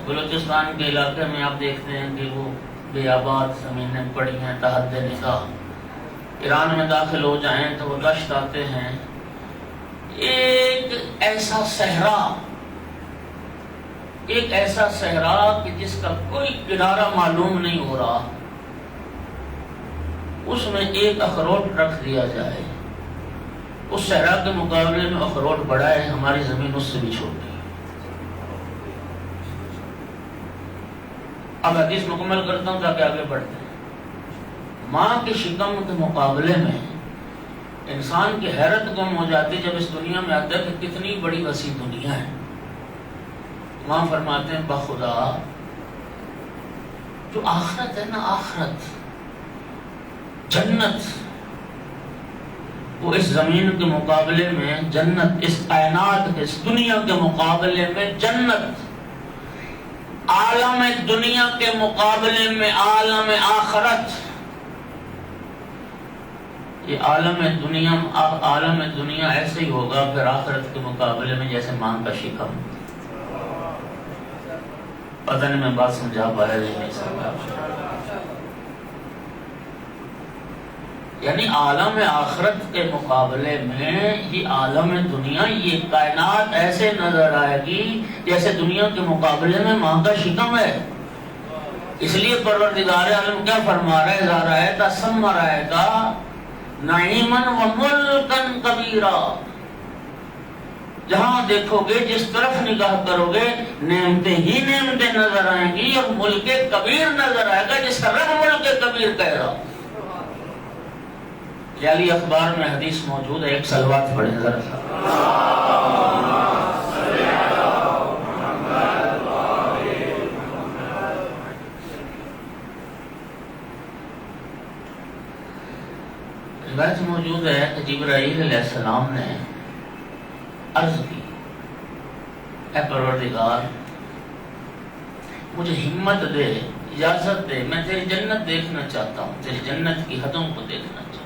بلوچستان کے علاقے میں آپ دیکھتے ہیں کہ وہ بے آباد زمینیں پڑی ہیں تحت نگاہ، ایران میں داخل ہو جائیں تو وہ دشت آتے ہیں، ایک ایسا صحرا کہ جس کا کوئی کنارہ معلوم نہیں ہو رہا، اس میں ایک اخروٹ رکھ دیا جائے، اس صحرا کے مقابلے میں اخروٹ بڑا ہے، ہماری زمین اس سے بھی چھوٹی ہے۔ اب حدیث مکمل کرتا ہوں تاکہ آگے بڑھتے ہیں۔ ماں کے شکم کے مقابلے میں انسان کی حیرت گم ہو جاتی جب اس دنیا میں آتا ہے کہ کتنی بڑی وسیع دنیا ہے۔ وہاں فرماتے ہیں بخدا جو آخرت ہے نا، آخرت جنت، وہ اس زمین کے مقابلے میں جنت، اس کائنات کے، اس دنیا کے مقابلے میں جنت، عالم دنیا کے مقابلے میں عالم آخرت، یہ عالم دنیا ایسے ہی ہوگا پھر آخرت کے مقابلے میں جیسے مانگ کا شکم. پتہ نہیں میں بات سمجھا پایا نہیں سمجھا. یعنی عالم آخرت کے مقابلے میں یہ عالم دنیا، یہ کائنات ایسے نظر آئے گی جیسے دنیا کے مقابلے میں ماں کا شکم ہے. اس لیے پروردگار عالم کیا فرما رہا ہے؟ اذا رأیت ثم رأیت نعیما وملکا کبیرا. جہاں دیکھو گے، جس طرف نگاہ کرو گے، نعمتیں ہی نعمتیں نظر آئیں گی اور ملک کبیر نظر آئے گا، جس کا رب ملک کبیر کہہ رہا. جعلی اخبار میں حدیث موجود ہے، ایک صلوات پڑھیں ذرا سا. روایت موجود ہے کہ جبرائیل علیہ السلام نے عرض کی، اے پروردگار مجھے ہمت دے، اجازت دے، میں تیری جنت دیکھنا چاہتا ہوں، تیری جنت کی حدوں کو دیکھنا چاہتا ہوں.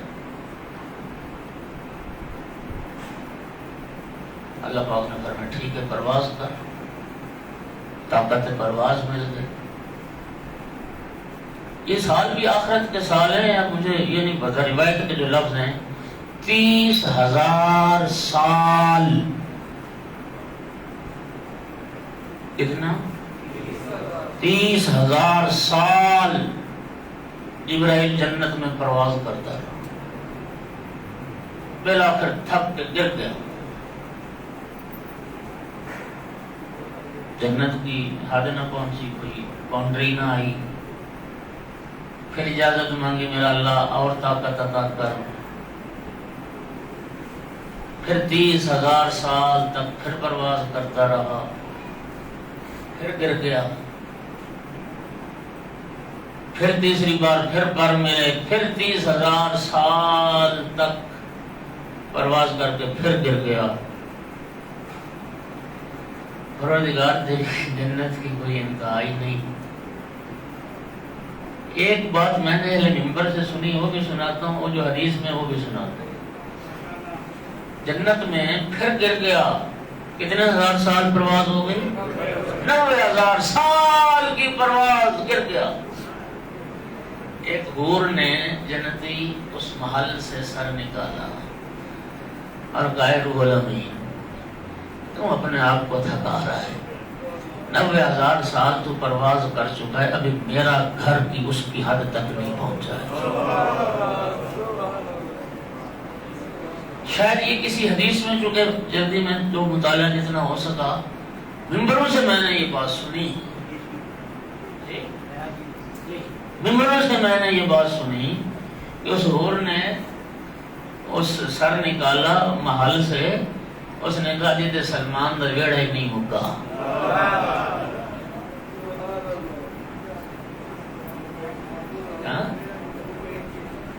اللہ پاک نے فرمایا ٹھیک ہے پرواز کر. طاقت پرواز مل گئی. یہ سال بھی آخرت کے سال ہیں یا مجھے یہ نہیں پتا، روایت کے جو لفظ ہیں 30,000 سال. کتنا؟ 30,000 سال جبرائیل جنت میں پرواز کرتا رہا. بالآخر تھک کے گر گیا. جنت کی حد نہ پہنچی، کوئی باؤنڈری نہ آئی. پھر اجازت مانگی میرا اللہ اور طاقت عطا کر. پھر 30,000 سال تک پھر پرواز کرتا رہا، پھر گر گیا. پھر تیسری بار پھر پر ملے، پھر 30,000 سال تک پرواز کر کے پھر گر گیا. پروردگار تیری جنت کی کوئی انتہائی نہیں. ایک بات میں نے اہل منبر سے سنی، وہ بھی سناتا ہوں، وہ جو حدیث میں وہ بھی سناتا ہوں. جنت میں پھر گر گیا. کتنے ہزار سال پرواز ہو گئی؟ 90,000 سال کی پرواز، گر گیا. ایک حور نے جنتی اس محل سے سر نکالا اور کہا روح الامین تم اپنے آپ کو تھکا رہا ہے، 90,000 سال تو پرواز کر چکا ہے، ابھی میرا گھر کی اس کی حد تک نہیں پہنچا ہے. شاید یہ کسی حدیث میں، چونکہ جلدی میں جو مطالعہ جتنا ہو سکا ممبروں سے میں نے یہ بات سنی، ممبروں سے میں نے یہ بات سنی کہ اس حور نے اس سر نکالا محل سے. اس نے کہا جی تے سلمان دا ویڑا ہی نہیں مکا.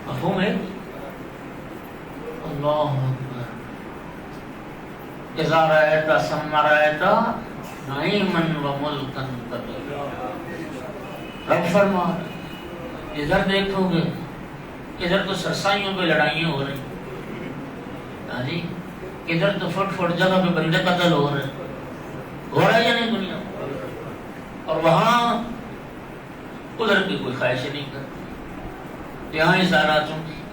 مفہوم ہے؟ اللہ اکبر. اذا رأیت ثم رأیت نعیما وملکا کبیرا. رب فرما ادھر دیکھو گے، ادھر تو سرسائیوں پہ لڑائیاں ہو رہی، ہاں جی، ادھر تو فٹ فٹ جگہ پہ بندے قتل ہو رہا ہے یا نہیں دنیا. اور وہاں ادھر کی کوئی خواہش نہیں کرتی. یہاں ہی سارا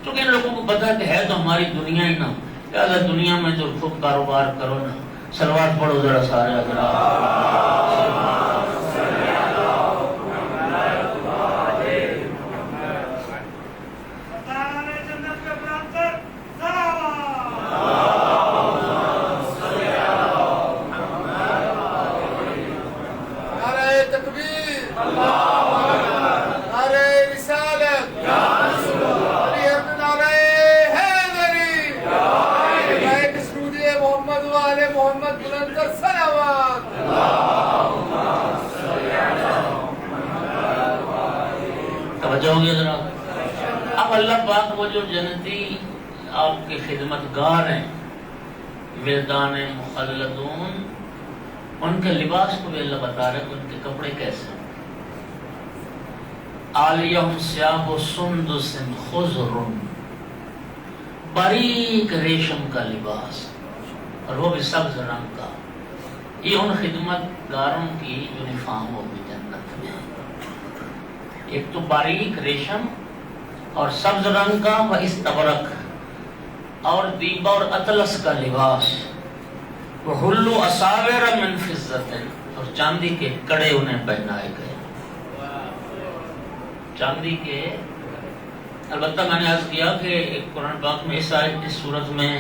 چونکہ ان لوگوں کو پتا ہے کہ ہے تو ہماری دنیا ہی نہ، لہٰذا دنیا میں تو خود کاروبار کرو نا. صلوات پڑھو ذرا سارے حضرات. اب اللہ پاک وہ جو جنتی آپ کے خدمتگار ہیں، ولدان مخلدون، ان کے لباس کو بھی اللہ بتا رہے کہ ان کے کپڑے کیسے ہیں. عالیہم ثیاب سندس خضر باریک ریشم کا لباس، اور وہ بھی سبز رنگ کا. یہ ان خدمت گاروں کی یونیفارم ہوگی جنت میں. ایک تو باریک ریشم اور سبز رنگ کا و استبرق اور دیبا اور اطلس کا لباس. وحلوا اساور من فضة، اور چاندی کے کڑے انہیں پہنائے گئے. چاندی کے، البتہ میں نے عرض کیا کہ قرآن پاک میں اس صورت میں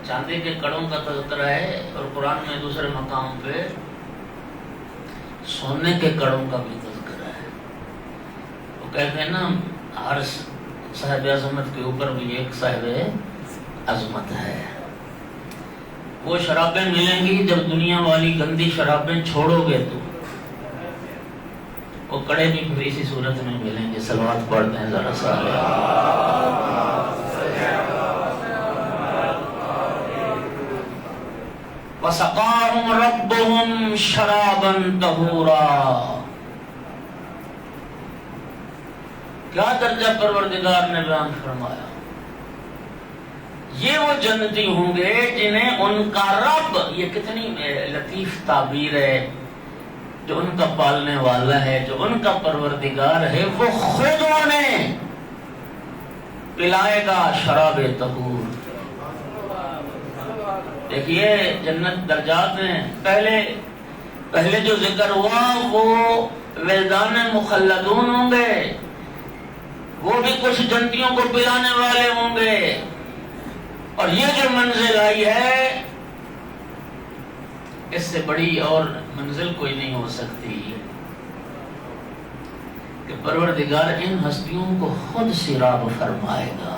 چاندی کے کڑوں کا تذکرہ ہے، اور قرآن میں دوسرے مقام پہ سونے کے کڑوں کا بھی تذکرہ ہے. وہ کہتے ہیں نا ہر صاحب عظمت کے اوپر بھی ایک صاحب عظمت ہے. وہ شرابیں ملیں گی جب دنیا والی گندی شرابیں چھوڑو گے تو وہ کڑے بھی پھر اسی صورت میں ملیں گے. صلوات پڑھتے ہیں ذرا سا. وَسَقَاهُمْ رَبُّهُمْ شَرَابًا طَهُورًا. کیا درجہ پروردگار نے بیان فرمایا. یہ وہ جنتی ہوں گے جنہیں ان کا رب، یہ کتنی لطیف تعبیر ہے، جو ان کا پالنے والا ہے، جو ان کا پروردگار ہے، وہ خود انہیں پلائے گا شراب طہور. دیکھیے جنت درجات میں پہلے جو ذکر ہوا وہ ولدان مخلدون ہوں گے، وہ بھی کچھ جنتیوں کو پلانے والے ہوں گے. اور یہ جو منزل آئی ہے اس سے بڑی اور منزل کوئی نہیں ہو سکتی کہ پروردگار ان ہستیوں کو خود سیراب فرمائے گا.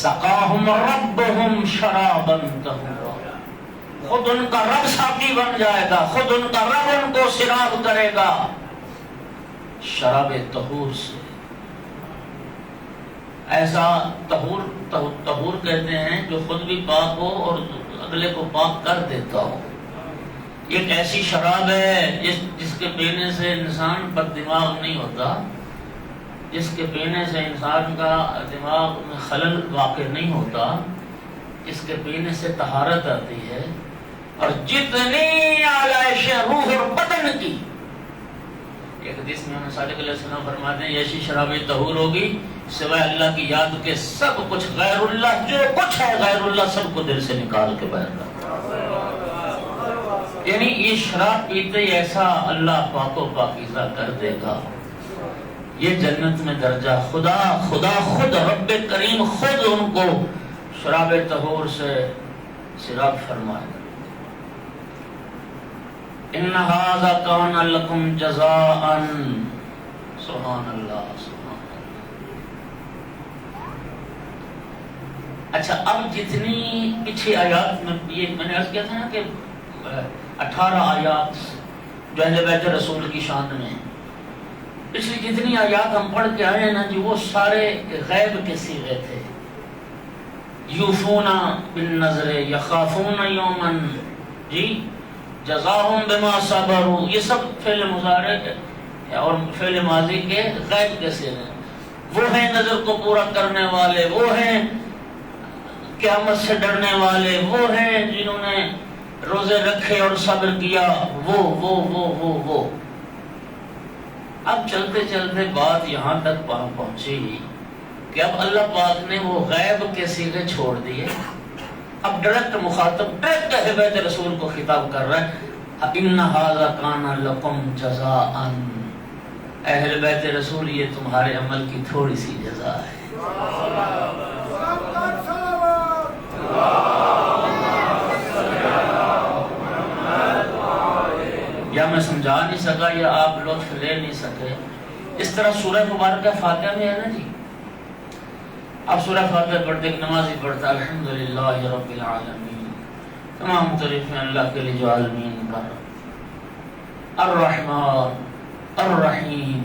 سقاہم ربہم شرابا طہورا. خود ان کا رب ساقی بن جائے گا، خود ان کا رب ان کو سیراب کرے گا شراب طہور سے. ایسا طہور کہتے ہیں جو خود بھی پاک ہو اور اگلے کو پاک کر دیتا ہو. ایک ایسی شراب ہے جس کے پینے سے انسان بد دماغ نہیں ہوتا، جس کے پینے سے انسان کا دماغ میں خلل واقع نہیں ہوتا، جس کے پینے سے طہارت آتی ہے. اور جتنی آلائش روح اور بدن کی، ایک حدیث میں صادق علیہ السلام فرماتے ہیں ایسی شراب طہور ہوگی سوائے اللہ کی یاد کے سب کچھ غیر اللہ، جو کچھ ہے غیر اللہ سب کو دل سے نکال کے باہر کر. یعنی یہ شراب پیتے ہی ایسا اللہ پاک و پاکیزہ کر دے گا. یہ جنت میں درجہ خدا خود رب کریم خود ان کو شراب طہور سے سیراب فرمائے گا. ان ھذا کان لکم جزاء. سبحان اللہ سبحان اللہ. اچھا اب جتنی پچھلی آیات میں یہ میں نے عرض کیا تھا نا کہ 18 آیات جو اہل بیت رسول کی شان میں، پچھلی جتنی آیات ہم پڑھ کے آئے ہیں نا جی وہ سارے غیب کے صیغے تھے. یوفون بالنذر یخافون یوما، جی جزاہم بما صبروا، یہ سب فعل مضارع اور فعل ماضی کے غیب کے صیغے. وہ ہیں نظر کو پورا کرنے والے، وہ ہیں قیامت سے ڈرنے والے، وہ ہیں جنہوں نے روزے رکھے اور صبر کیا. وہ اب چلتے چلتے بات یہاں تک پہنچی کہ اب اللہ پاک نے وہ غیب کے صیغے چھوڑ دیے. اب ڈائریکٹ مخاطب ڈائریکٹ اہل بیت رسول کو خطاب کر رہا ہے. ان ھذا کان لکم جزاء. اہل بیت رسول یہ تمہارے عمل کی تھوڑی سی جزا ہے. یا میں سمجھا نہیں سکا یا آپ لطف لے نہیں سکے. اس طرح سورہ مبارکہ فاتحہ میں ہے نا جی، اب سورہ فاتحہ پڑھتے ایک نمازی پڑھتا الحمدللہ رب العالمین، تمام تعریفیں اللہ کے لیے جو عالمین کا الرحمن الرحیم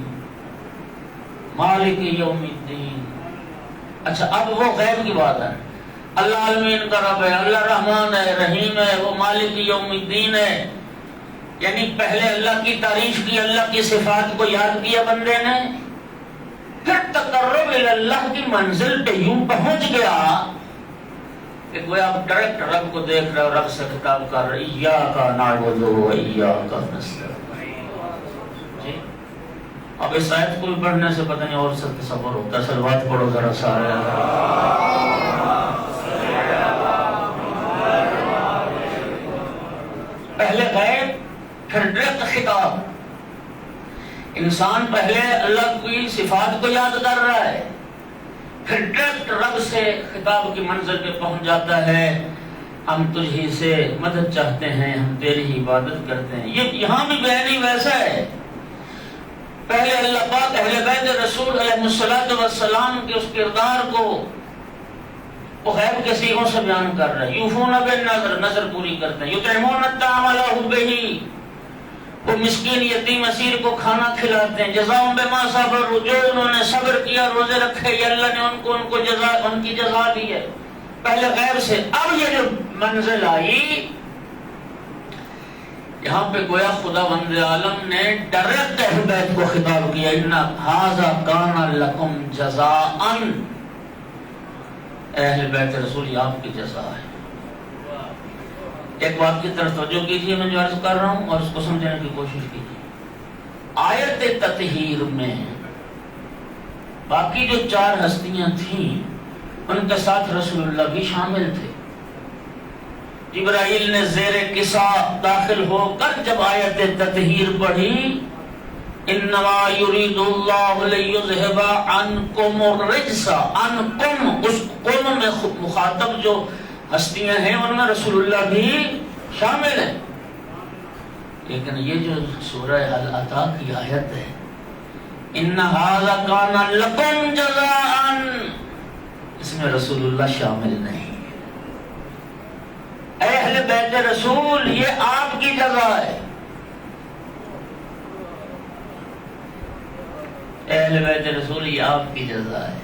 مالک یوم الدین. اچھا اب وہ غیب کی بات ہے. اللہ عالمین کا رب ہے، اللہ رحمان ہے، رحیم ہے، وہ مالک یوم الدین ہے. یعنی پہلے اللہ کی تعریف کی، اللہ کی صفات کو یاد کیا بندے نے، پھر تقرب اللہ کی منزل پہ یوں پہنچ گیا کہ گویا آپ ڈائریکٹ رب کو دیکھ رہے ہو، رب سے خطاب کر رہے ایاک نعبد و ایاک نستعین. جی اب اس آیت کو بھی پڑھنے سے پتہ نہیں اور سے تصور ہوتا ہے. صلوات پڑھو ذرا سارے. پہلے غیب پھر ڈائریکٹ خطاب. انسان پہلے اللہ کی صفات کو یاد کر رہا ہے، پھر ڈائریکٹ رب سے خطاب کی منزل پہ پہنچ جاتا ہے. ہم تجھی سے مدد چاہتے ہیں، ہم تیری ہی عبادت کرتے ہیں. یہ یہاں بھی بیانی ویسا ہے. پہلے اللہ پاک اہل بیت رسول علیہ الصلوۃ والسلام کے اس کردار کو وہ غیب کے صیغوں سے بیان کر رہے ہیں. یوفون بالنذر، نذر پوری کرتے ہیں. یطعمون الطعام علی حبہ، وہ مسکین یتیم اسیر کو کھانا کھلاتے ہیں. جزاء بما صبروا، جو انہوں نے صبر کیا روزے رکھے یہ اللہ نے ان کو جزا، ان کی جزا دی ہے. پہلے غیب سے. اب یہ جو منزل آئی یہاں پہ گویا خدا بند عالم نے ڈائریکٹ اہل بیت کو خطاب کیا. ان ھذا کان لکم جزاء، اہل بیت رسول یہ آپ کی جزا ہے. ایک بات کی طرف توجہ کیجیے، میں جو عرض کر رہا ہوں اور اس کو سمجھنے کی کوشش کیجیے. آیت تطہیر میں باقی جو 4 ہستیاں تھیں ان کے ساتھ رسول اللہ بھی شامل تھے. جبرائیل نے زیر کسا داخل ہو کر جب آیت تطہیر پڑھی، انما یرید اللہ لیذھب عنکم الرجس، عنکم، اس قوم میں مخاطب جو ہستیاں ہیں ان میں رسول اللہ بھی شامل ہیں. لیکن یہ جو سورہ العطا کی آیت ہے، ان ھذا کان لکم جزاء، اس میں رسول اللہ شامل نہیں. اہل بیت رسول یہ آپ کی جزا ہے. اہل بیت رسول یہ آپ کی جزا ہے.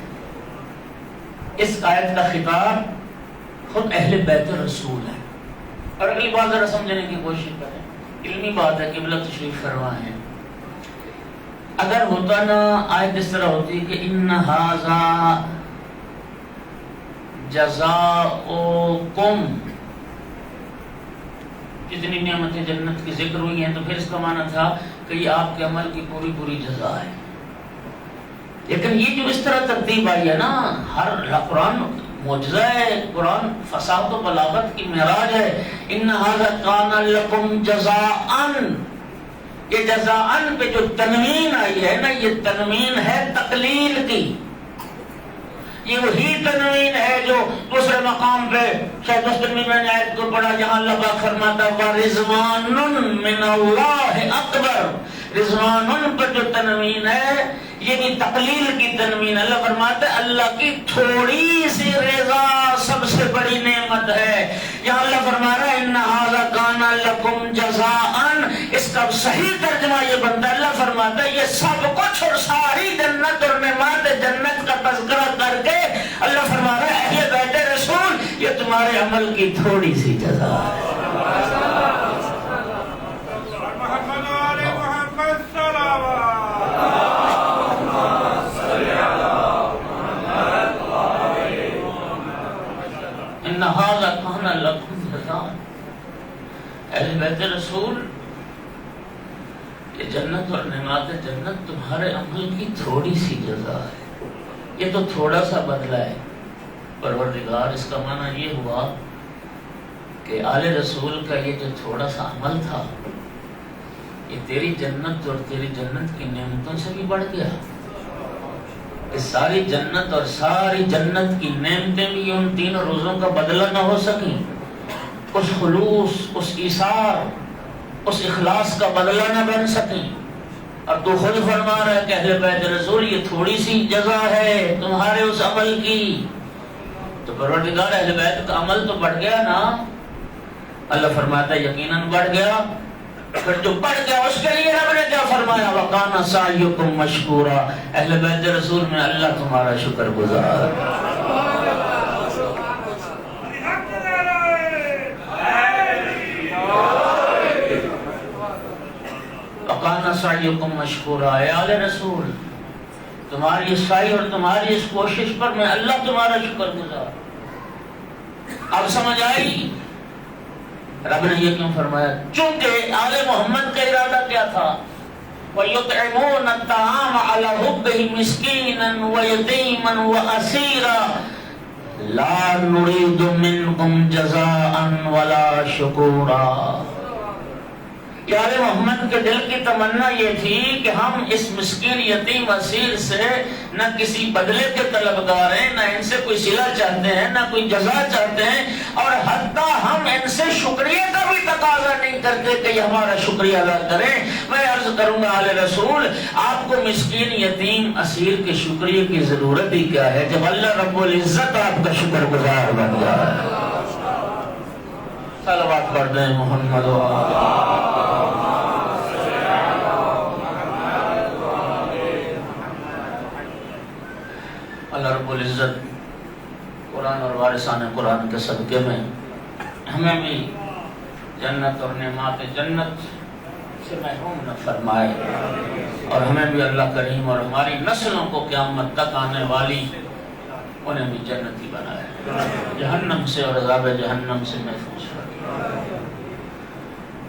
اس آیت کا خطاب خود اہل بیت رسول ہے. اور اگلی بات ذرا سمجھنے کی کوشش کریں، علمی بات ہے. قبلہ تشریف فرما ہے. اگر ہوتا نا آیت اس طرح ہوتی کہ ان ھذا جزاؤکم، جتنی نعمتیں جنت کی ذکر ہوئی ہیں تو پھر اس کا معنی تھا کہ یہ آپ کے عمل کی پوری پوری جزا ہے. لیکن یہ جو اس طرح ترتیب آئی ہے نا، ہر قرآن معجزہ ہے، قرآن فصاحت و بلاغت کی معراج ہے. ان ھذا کان لکم جزاء، یہ جزاء پہ جو تنوین آئی ہے نا، یہ تنوین ہے تقلیل کی. یہ وہی تنوین ہے جو دوسرے مقام پہ شاید اس دن میں نے آیت کو پڑھا جہاں اللہ پاک فرماتا ہے وَرِضْوَانٌ مِّنَ اللَّهِ أَكْبَرُ. رضوان پر جو تنوین ہے یہ بھی تقلیل کی تنوین. اللہ فرماتا ہے اللہ کی تھوڑی سی رضا سب سے بڑی نعمت ہے. یہاں اللہ فرما رہا ہے ان ھذا کان لکم جزاء، اس کا صحیح ترجمہ یہ بنتا ہے، اللہ فرماتا ہے یہ سب کچھ اور ساری جنت اور نعمات جنت کا تذکرہ کر کے اللہ فرما رہا ہے اہل بیت رسول یہ تمہارے عمل کی تھوڑی سی جزا ہے. ان ھذا کان لکم جزاء، اہل بیت رسول یہ جنت اور نعمات جنت تمہارے عمل کی تھوڑی سی جزا ہے. یہ تو تھوڑا سا بدلہ ہے. پروردگار اس کا معنی یہ ہوا کہ آل رسول کا یہ جو تھوڑا سا عمل تھا یہ تیری جنت اور تیری جنت کی نعمتوں سے بھی بڑھ گیا. کہ ساری جنت اور ساری جنت کی نعمتیں بھی ان 3 روزوں کا بدلہ نہ ہو سکیں. اس خلوص، اس ایثار، اس اخلاص کا بدلہ نہ بن سکیں. اور تو خود فرما رہا ہے کہ اہل بیت رسول یہ تھوڑی سی جزا ہے تمہارے اس عمل کی. تو پروردگار اہل بیت کا عمل تو بڑھ گیا نا. اللہ فرماتا ہے یقیناً بڑھ گیا. پھر جو بڑھ گیا اس کے لیے رب نے کیا فرمایا وَقَانَ سَعْيُكُمْ مَشْكُورًا، اہل بیت رسول میں اللہ تمہارا شکر گزار. وَقَانَ سَعْيُكُمْ مَشْكُورًا. اے آل رسول تمہاری اس سائی اور تمہاری اس کوشش پر میں اللہ تمہارا شکر گزار. اب سمجھ آئی رب نے یہ کیوں فرمایا؟ چونکہ آل محمد کا ارادہ کیا تھا؟ وَيُطْعِمُونَ الطَّعَامَ عَلَى حُبِّهِ مِسْكِينًا وَيَتِيمًا وَأَسِيرًا لَا نُرِيدُ مِنْكُمْ جَزَاءً وَلَا شُكُورًا. یار محمد کے دل کی تمنا یہ تھی کہ ہم اس مسکین یتیم اسیر سے نہ کسی بدلے کے طلبگار ہیں، نہ ان سے کوئی صلہ چاہتے ہیں، نہ کوئی جزا چاہتے ہیں، اور حتیٰ ہم ان سے شکریہ کا بھی تقاضا نہیں کرتے کہ یہ ہمارا شکریہ ادا کریں. میں عرض کروں گا آل رسول، آپ کو مسکین یتیم اسیر کے شکریہ کی ضرورت ہی کیا ہے جب اللہ رب العزت آپ کا شکر گزار بن جائے. صلوات پڑھ دیں محمد و اللہ رب العزت قرآن اور وارثان قرآن کے صدقے میں ہمیں بھی جنت اور نعمات جنت سے محروم نہ فرمائے، اور ہمیں بھی اللہ کریم اور ہماری نسلوں کو قیامت تک آنے والی انہیں بھی جنتی بنائے، جہنم سے اور عذاب جہنم سے محفوظ فرمائے.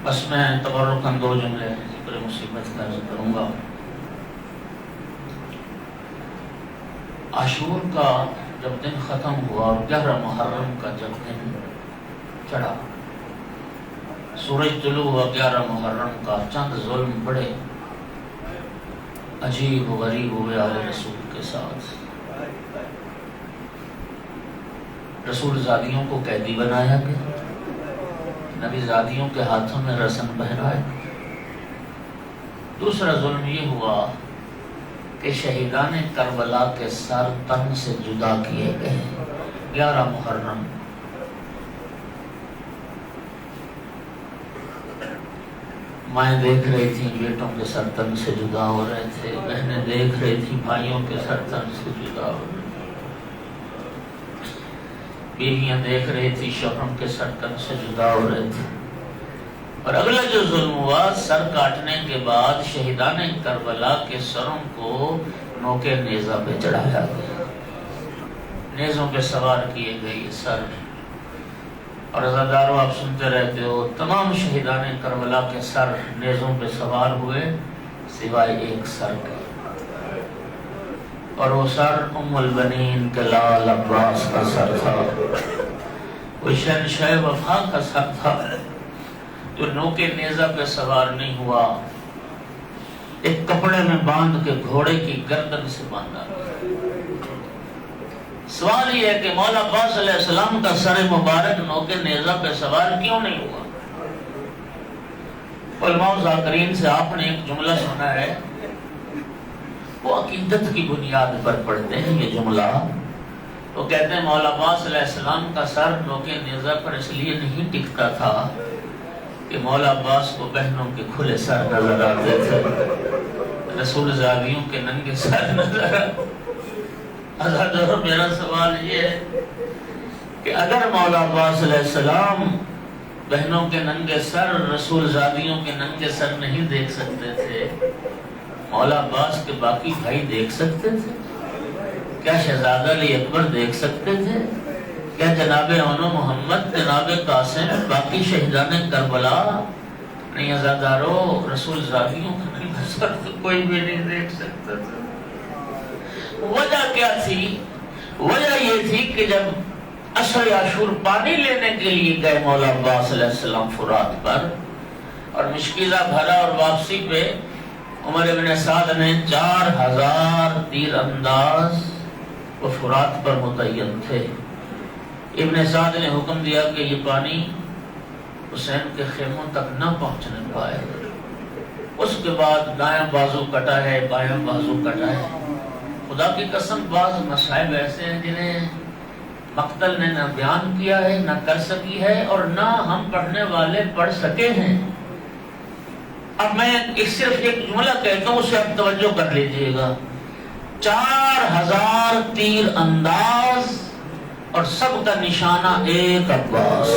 بس میں تبرکاً دو جملے ذکر مصیبت کا عرض کروں گا. عاشور کا جب دن ختم ہوا اور 11 محرم کا جب دن چڑھا، سورج طلوع ہوا 11 محرم کا، چند ظلم بڑے عجیب و غریب ہوئے آل رسول کے ساتھ. رسول زادیوں کو قیدی بنایا گیا، نبی زادیوں کے ہاتھوں میں رسن پہنائے. دوسرا ظلم یہ ہوا کہ شہیدان کربلا کے سر تن سے جدا کیے گئے 11 محرم. مائیں دیکھ رہی تھیں بیٹوں کے سر تن سے جدا ہو رہے تھے، بہنیں دیکھ رہی تھیں بھائیوں کے سر تن سے جدا ہو رہے تھے، بیویاں دیکھ رہی تھی شوہروں کے سر تن سے جدا ہو رہے تھے. اور اگلا جو ظلم ہوا، سر کاٹنے کے بعد شہیدان کربلا کے سروں کو نوکے نیزہ پہ چڑھایا گیا، نیزوں پہ سوار کیے گئے یہ سر. اور عزاداروں آپ سنتے رہتے ہو، تمام شہیدان کربلا کے سر نیزوں پہ سوار ہوئے سوائے ایک سر کے، اور وہ سر ام البنین کے لال عباس کا سر تھا، وہ شہنشاہ وفا کا سر تھا جو نوکے نیزہ پہ سوار نہیں ہوا، ایک کپڑے میں باندھ کے گھوڑے کی گردن سے باندھا. سوال یہ ہے کہ مولا عباس علیہ السلام کا سر مبارک نوکے نیزہ پہ سوار کیوں نہیں ہوا؟ علماء ذاکرین سے آپ نے ایک جملہ سنا ہے، وہ عقیدت کی بنیاد پر پڑھتے ہیں یہ جملہ. وہ کہتے ہیں مولا عباس علیہ السلام کا سر نوکے نیزہ پر اس لیے نہیں ٹکتا تھا کہ مولا عباس کو بہنوں کے کھلے سر نظر آتے تھے، رسول زاویوں کے ننگے سر نظر آتے. میرا سوال یہ ہے کہ اگر مولا عباس علیہ السلام بہنوں کے ننگے سر، رسول زادیوں کے ننگے سر نہیں دیکھ سکتے تھے، مولا عباس کے باقی بھائی دیکھ سکتے تھے؟ کیا شہزادہ علی اکبر دیکھ سکتے تھے؟ کیا جناب اونو محمد، جناب قاسم، باقی شہیدان کربلا نہیں؟ عزادارو، رسول زادیوں کا ننگا سر کوئی بھی نہیں دیکھ سکتا تھا. وجہ کیا تھی؟ وجہ یہ تھی کہ جب عشر عاشور پانی لینے کے لیے گئے مولا عباس علیہ السلام فرات پر، اور مشکیزہ بھرا اور واپسی پہ عمر ابن سعد نے 4000 تیر انداز وہ فرات پر متعین تھے. ابن سعد نے حکم دیا کہ یہ پانی حسین کے خیموں تک نہ پہنچنے پائے. اس کے بعد دایاں بازو کٹا ہے، بایاں بازو کٹا ہے. خدا کی قسم بعض مصائب ایسے ہیں جنہیں مقتل نے نہ بیان کیا ہے، نہ کر سکی ہے، اور نہ ہم پڑھنے والے پڑھ سکے ہیں. اب میں صرف ایک جملہ کہتا ہوں، اسے آپ توجہ کر لیجئے گا. 4000 تیر انداز اور سب کا نشانہ ایک عباس.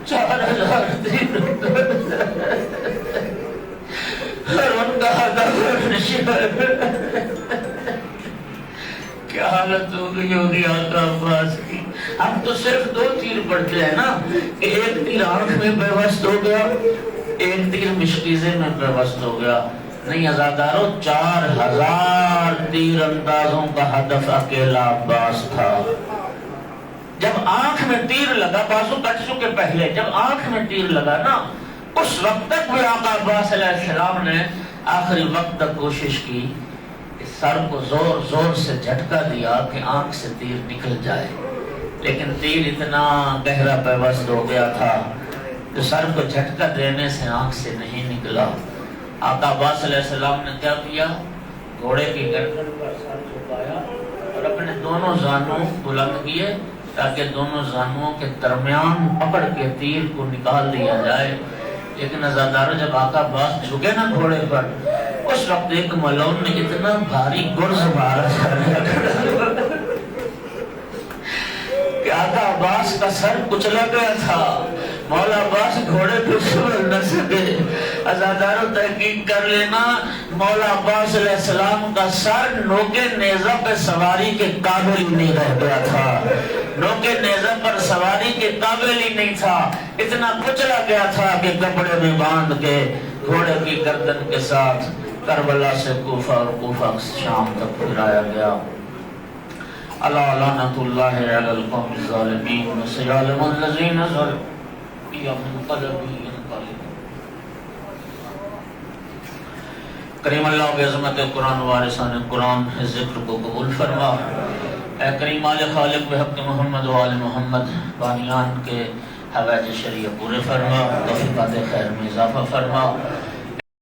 4000 تیر اور ان کا ہدف کیا حالت ہو گئی ہوگی آقا عباس کی. ہم تو صرف 2 تیر پڑھتے ہیں نا کہ ایک تیر آنکھ میں پیوست ہو گیا، ایک تیر مشکیزے میں پیوست ہو گیا. نہیں عزادارو، 4000 تیر اندازوں کا ہدف اکیلا عباس تھا. جب آنکھ میں تیر لگا، بازو کٹ چکے پہلے، جب آنکھ میں تیر لگا نا، اس وقت تک بھی آقا عباس علیہ السلام نے آخری وقت تک کوشش کی کہ سر کو زور زور سے جھٹکا دیا کہ آنکھ سے تیر نکل جائے، لیکن تیر اتنا گہرا پیوست ہو گیا تھا کہ سر کو جھٹکا دینے سے آنکھ سے نہیں نکلا. آقا عباس علیہ السلام نے کیا کیا؟ گھوڑے کی گردن پر سر جھکایا اور اپنے دونوں زانوں بلند کیے تاکہ دونوں زانوں کے درمیان پکڑ کے تیر کو نکال دیا جائے. لیکن عزادارو، جب آقا عباس جھکے نا گھوڑے پر، اس وقت ایک ملعون نے اتنا بھاری گرز مارا کہ آقا عباس کا سر کچلا گیا تھا. مولا عباس گھوڑے پہ سن نہ سکے. عزادارو تحقیق کر لینا، مولا عباس علیہ السلام کا سر نوکے نیزہ پہ سواری کے قابل ہی نہیں رہ گیا تھا. نوکے نیزہ پر سواری کے قابل ہی نہیں تھا، اتنا کچلا گیا تھا کہ کپڑے میں باندھ کے گھوڑے کی گردن کے ساتھ کربلا سے کوفہ اور کوفہ شام تک پھرایا گیا. الا لعنت اللہ علی القوم الظالمین سیعلم الذین ظلموا کریم اللہ بعظمت قرآن وارثان قرآن ذکر کو قبول فرما. اے کریم آل خالق بحق محمد و آل محمد بانیان کے حوائج شریعہ پورے فرما، توفیقات خیر میں اضافہ فرما.